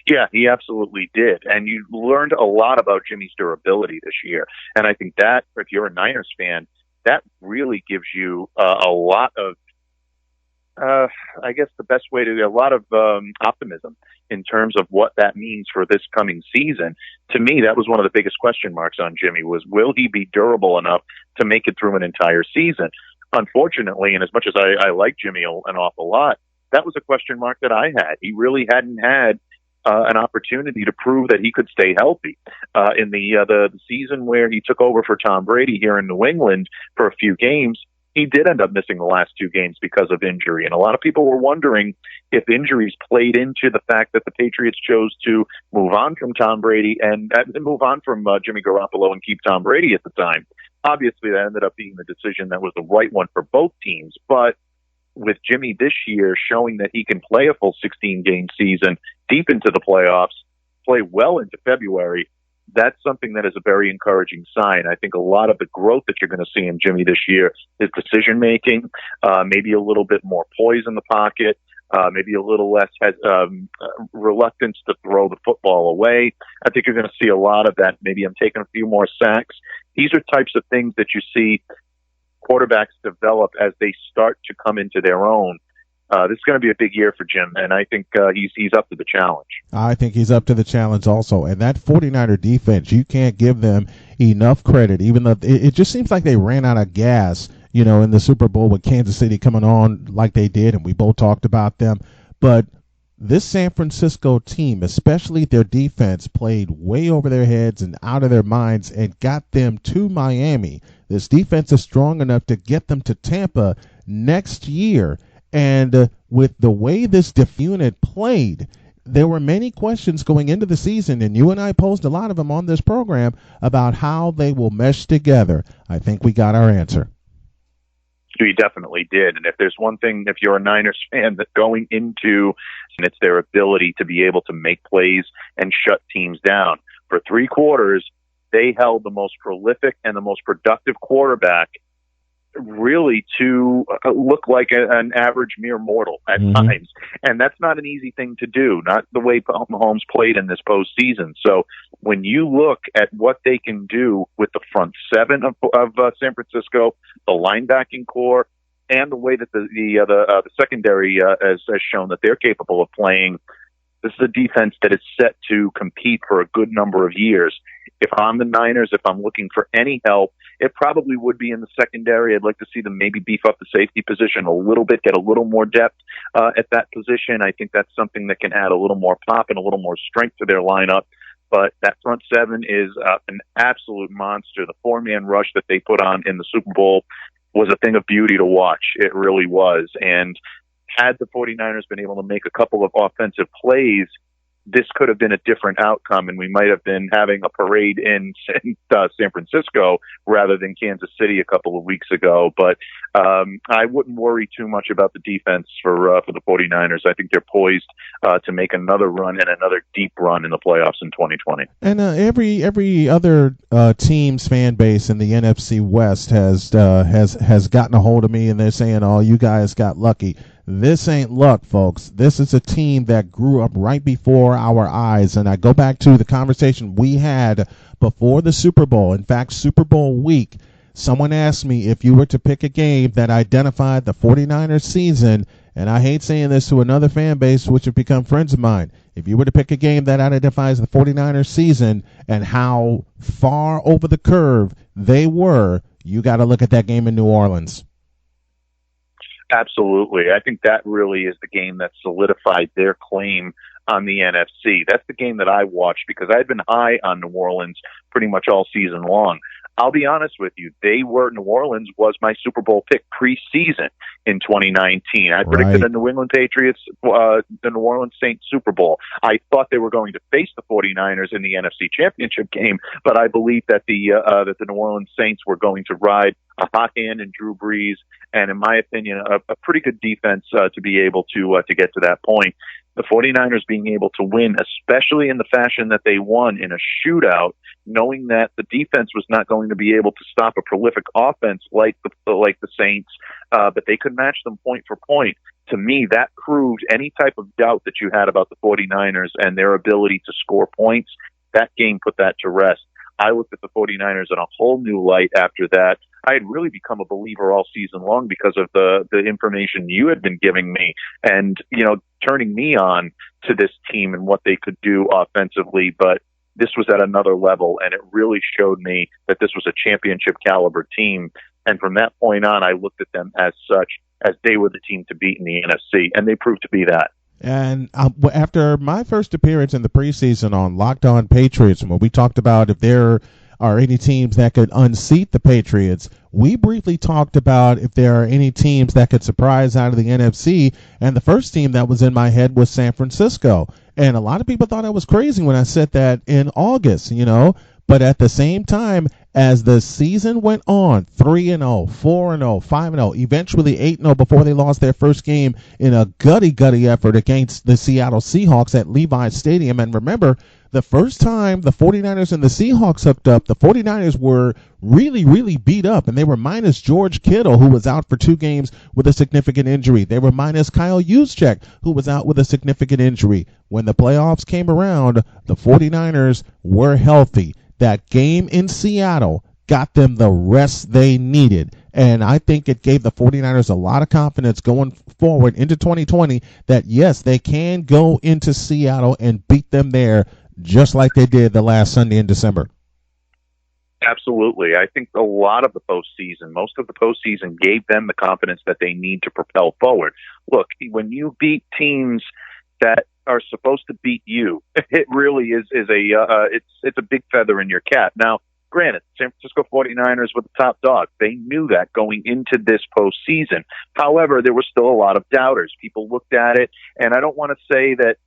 Yeah, he absolutely did. And you learned a lot about Jimmy's durability this year. And I think that, if you're a Niners fan, that really gives you a lot of, I guess the best way to, a lot of optimism in terms of what that means for this coming season. To me, that was one of the biggest question marks on Jimmy was, will he be durable enough to make it through an entire season? Unfortunately, and as much as I like Jimmy an awful lot, that was a question mark that I had. He really hadn't had an opportunity to prove that he could stay healthy. In the season where he took over for Tom Brady here in New England for a few games, he did end up missing the last two games because of injury. And a lot of people were wondering if injuries played into the fact that the Patriots chose to move on from Tom Brady and move on from Jimmy Garoppolo and keep Tom Brady at the time. Obviously, that ended up being the decision that was the right one for both teams. But with Jimmy this year showing that he can play a full 16-game season deep into the playoffs, play well into February, that's something that is a very encouraging sign. I think a lot of the growth that you're going to see in Jimmy this year is decision-making, maybe a little bit more poise in the pocket, maybe a little less reluctance to throw the football away. I think you're going to see a lot of that. Maybe I'm taking a few more sacks. These are types of things that you see quarterbacks develop as they start to come into their own. This is going to be a big year for Jim, and I think he's up to the challenge. I think he's up to the challenge also. And that 49er defense, you can't give them enough credit, even though it just seems like they ran out of gas, in the Super Bowl with Kansas City coming on like they did, and we both talked about them. But this San Francisco team, especially their defense, played way over their heads and out of their minds and got them to Miami. This defense is strong enough to get them to Tampa next year. And with the way this unit played, there were many questions going into the season, and you and I posed a lot of them on this program about how they will mesh together. I think we got our answer. We definitely did. And if there's one thing, if you're a Niners fan, that going into, and it's their ability to be able to make plays and shut teams down. For 3 quarters, they held the most prolific and the most productive quarterback really to look like an average mere mortal at times. And that's not an easy thing to do, not the way Mahomes played in this postseason. So when you look at what they can do with the front seven of San Francisco, the linebacking core, and the way that the secondary has shown that they're capable of playing, this is a defense that is set to compete for a good number of years. If I'm the Niners, if I'm looking for any help it probably would be in the secondary. I'd like to see them maybe beef up the safety position a little bit, get a little more depth at that position. I think that's something that can add a little more pop and a little more strength to their lineup. But that front seven is an absolute monster. The four-man rush that they put on in the Super Bowl was a thing of beauty to watch. It really was. And had the 49ers been able to make a couple of offensive plays, this could have been a different outcome, and we might have been having a parade in San Francisco rather than Kansas City a couple of weeks ago. But I wouldn't worry too much about the defense for the 49ers. I think they're poised to make another run and another deep run in the playoffs in 2020. And every other team's fan base in the NFC West has gotten a hold of me, and they're saying, "Oh, you guys got lucky." This ain't luck, folks. This is a team that grew up right before our eyes. And I go back to the conversation we had before the Super Bowl. In fact, Super Bowl week, someone asked me if you were to pick a game that identified the 49ers season, and I hate saying this to another fan base, which have become friends of mine. If you were to pick a game that identifies the 49ers season and how far over the curve they were, you got to look at that game in New Orleans. Absolutely. I think that really is the game that solidified their claim on the NFC. That's the game that I watched because I've been high on New Orleans pretty much all season long. I'll be honest with you. New Orleans was my Super Bowl pick preseason in 2019. I predicted the New England Patriots, the New Orleans Saints Super Bowl. I thought they were going to face the 49ers in the NFC Championship game, but I believed that the New Orleans Saints were going to ride a hot hand in Drew Brees, and in my opinion, a pretty good defense to be able to get to that point. The 49ers being able to win, especially in the fashion that they won in a shootout, knowing that the defense was not going to be able to stop a prolific offense like the Saints, but they could match them point for point. To me, that proved any type of doubt that you had about the 49ers and their ability to score points. That game put that to rest. I looked at the 49ers in a whole new light after that. I had really become a believer all season long because of the information you had been giving me and, turning me on to this team and what they could do offensively. But this was at another level, and it really showed me that this was a championship caliber team. And from that point on, I looked at them as such, as they were the team to beat in the NFC, and they proved to be that. And after my first appearance in the preseason on Locked On Patriots, when we talked about if there are any teams that could unseat the Patriots, we briefly talked about if there are any teams that could surprise out of the NFC, and the first team that was in my head was San Francisco. And a lot of people thought I was crazy when I said that in August, But at the same time, as the season went on, 3-0, 4-0, 5-0, eventually 8-0 before they lost their first game in a gutty effort against the Seattle Seahawks at Levi's Stadium. And remember, the first time the 49ers and the Seahawks hooked up, the 49ers were really, really beat up, and they were minus George Kittle, who was out for 2 games with a significant injury. They were minus Kyle Juszczyk, who was out with a significant injury. When the playoffs came around, the 49ers were healthy. That game in Seattle got them the rest they needed. And I think it gave the 49ers a lot of confidence going forward into 2020 that, yes, they can go into Seattle and beat them there just like they did the last Sunday in December. Absolutely. I think a lot of the postseason, most of the postseason gave them the confidence that they need to propel forward. Look, when you beat teams that are supposed to beat you, it really is it's a big feather in your cap. Now, granted, San Francisco 49ers were the top dog. They knew that going into this postseason. However, there were still a lot of doubters. People looked at it, and I don't want to say that,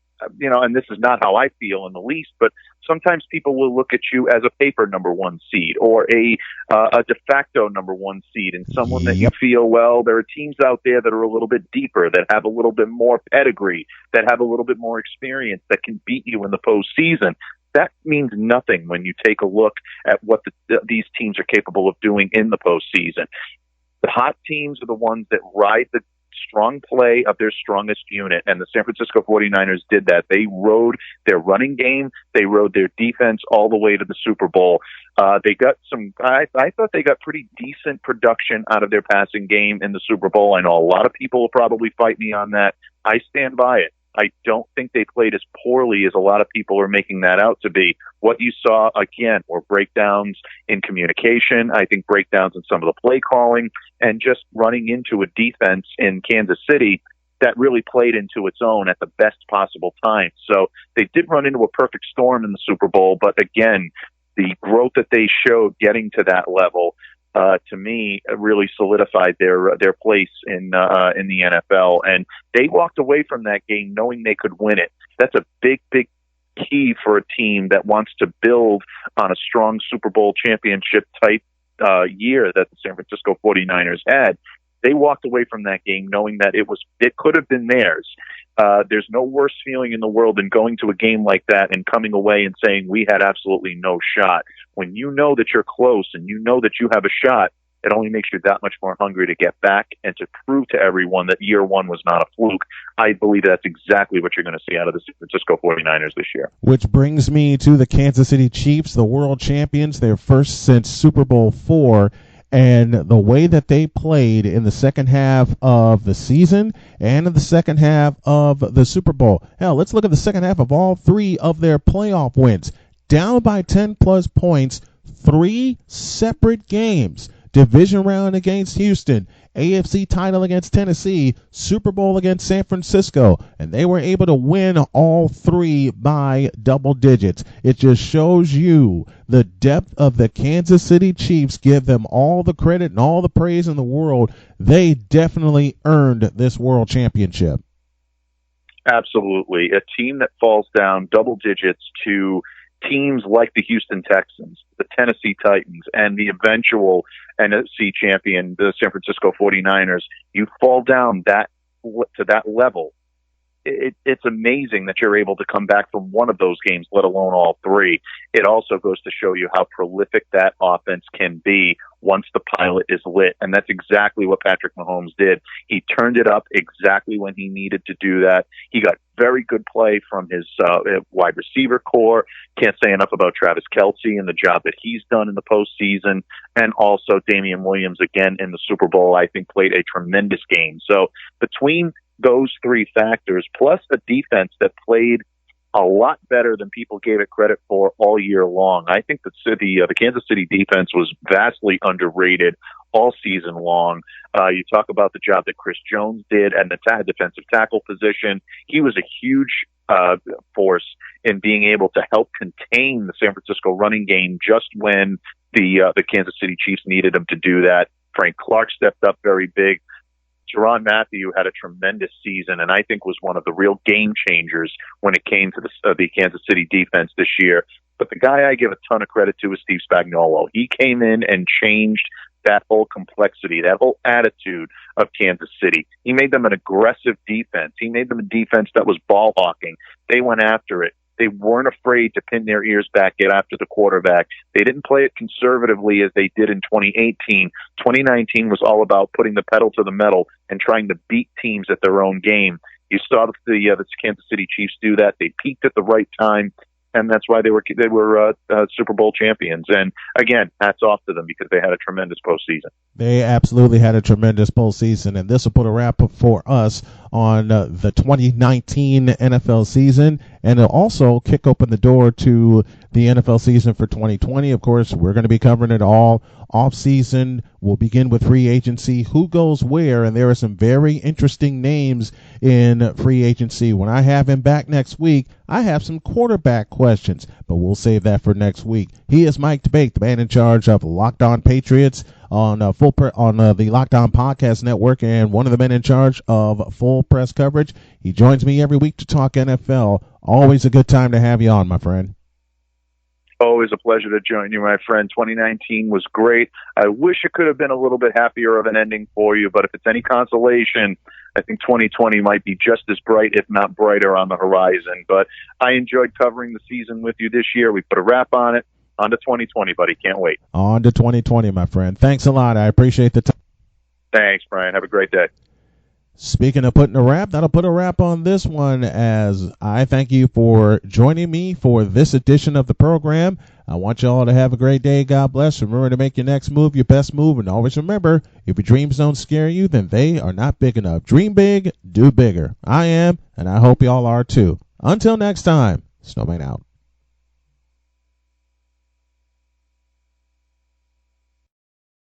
and this is not how I feel in the least, but sometimes people will look at you as a paper number 1 seed or a de facto number 1 seed and someone that you feel, well, there are teams out there that are a little bit deeper, that have a little bit more pedigree, that have a little bit more experience, that can beat you in the postseason. That means nothing when you take a look at what these teams are capable of doing in the postseason. The hot teams are the ones that ride the strong play of their strongest unit, and the San Francisco 49ers did that. They rode their running game, they rode their defense all the way to the Super Bowl. They got I thought they got pretty decent production out of their passing game in the Super Bowl. I know a lot of people will probably fight me on that. I stand by it. I don't think they played as poorly as a lot of people are making that out to be. What you saw, again, were breakdowns in communication, I think breakdowns in some of the play calling, and just running into a defense in Kansas City that really played into its own at the best possible time. So they did run into a perfect storm in the Super Bowl, but again, the growth that they showed getting to that level, to me, really solidified their place in the NFL. And they walked away from that game knowing they could win it. That's a big, big key for a team that wants to build on a strong Super Bowl championship type year that the San Francisco 49ers had. They walked away from that game knowing that it could have been theirs. There's no worse feeling in the world than going to a game like that and coming away and saying we had absolutely no shot. When you know that you're close and you know that you have a shot, it only makes you that much more hungry to get back and to prove to everyone that year one was not a fluke. I believe that's exactly what you're going to see out of the San Francisco 49ers this year. Which brings me to the Kansas City Chiefs, the world champions, their first since Super Bowl IV. And the way that they played in the second half of the season and in the second half of the Super Bowl. Hell, let's look at the second half of all three of their playoff wins. Down by 10-plus points, 3 separate games. Division round against Houston, AFC title against Tennessee, Super Bowl against San Francisco, and they were able to win all 3 by double digits. It just shows you the depth of the Kansas City Chiefs. Give them all the credit and all the praise in the world. They definitely earned this world championship. Absolutely. A team that falls down double digits to teams like the Houston Texans, the Tennessee Titans, and the eventual NFC champion, the San Francisco 49ers, you fall down to that level. It's amazing that you're able to come back from one of those games, let alone all 3. It also goes to show you how prolific that offense can be once the pilot is lit. And that's exactly what Patrick Mahomes did. He turned it up exactly when he needed to do that. He got very good play from his wide receiver core. Can't say enough about Travis Kelce and the job that he's done in the postseason. And also Damian Williams, again, in the Super Bowl, I think played a tremendous game. So between those 3 factors, plus a defense that played a lot better than people gave it credit for all year long. I think that the Kansas City defense was vastly underrated all season long. You talk about the job that Chris Jones did at the defensive tackle position. He was a huge force in being able to help contain the San Francisco running game just when the Kansas City Chiefs needed him to do that. Frank Clark stepped up very big. Tyrann Mathieu had a tremendous season and I think was one of the real game changers when it came to the Kansas City defense this year. But the guy I give a ton of credit to is Steve Spagnuolo. He came in and changed that whole complexity, that whole attitude of Kansas City. He made them an aggressive defense. He made them a defense that was ball hawking. They went after it. They weren't afraid to pin their ears back, get after the quarterback. They didn't play it conservatively as they did in 2018. 2019 was all about putting the pedal to the metal and trying to beat teams at their own game. You saw the Kansas City Chiefs do that. They peaked at the right time, and that's why they were Super Bowl champions. And again, hats off to them because they had a tremendous postseason. They absolutely had a tremendous postseason, and this will put a wrap up for us on the 2019 NFL season, and it'll also kick open the door to the NFL season for 2020. Of course, we're going to be covering it all off season. We'll begin with free agency, who goes where, and there are some very interesting names in free agency. When I have him back next week, I have some quarterback questions, but we'll save that for next week. He is Mike DeBake, the man in charge of Locked On Patriots on the Locked On Podcast Network, and one of the men in charge of Full Press coverage. He joins me every week to talk NFL. Always a good time to have you on, my friend. Always a pleasure to join you, my friend. 2019 was great. I wish it could have been a little bit happier of an ending for you, but if it's any consolation, I think 2020 might be just as bright, if not brighter, on the horizon. But I enjoyed covering the season with you this year. We put a wrap on it. On to 2020, buddy. Can't wait. On to 2020, my friend. Thanks a lot. I appreciate the time. Thanks, Brian. Have a great day. Speaking of putting a wrap, that'll put a wrap on this one, as I thank you for joining me for this edition of the program. I want you all to have a great day. God bless. Remember to make your next move your best move. And always remember, if your dreams don't scare you, then they are not big enough. Dream big, do bigger. I am, and I hope y'all are too. Until next time, Snowman out.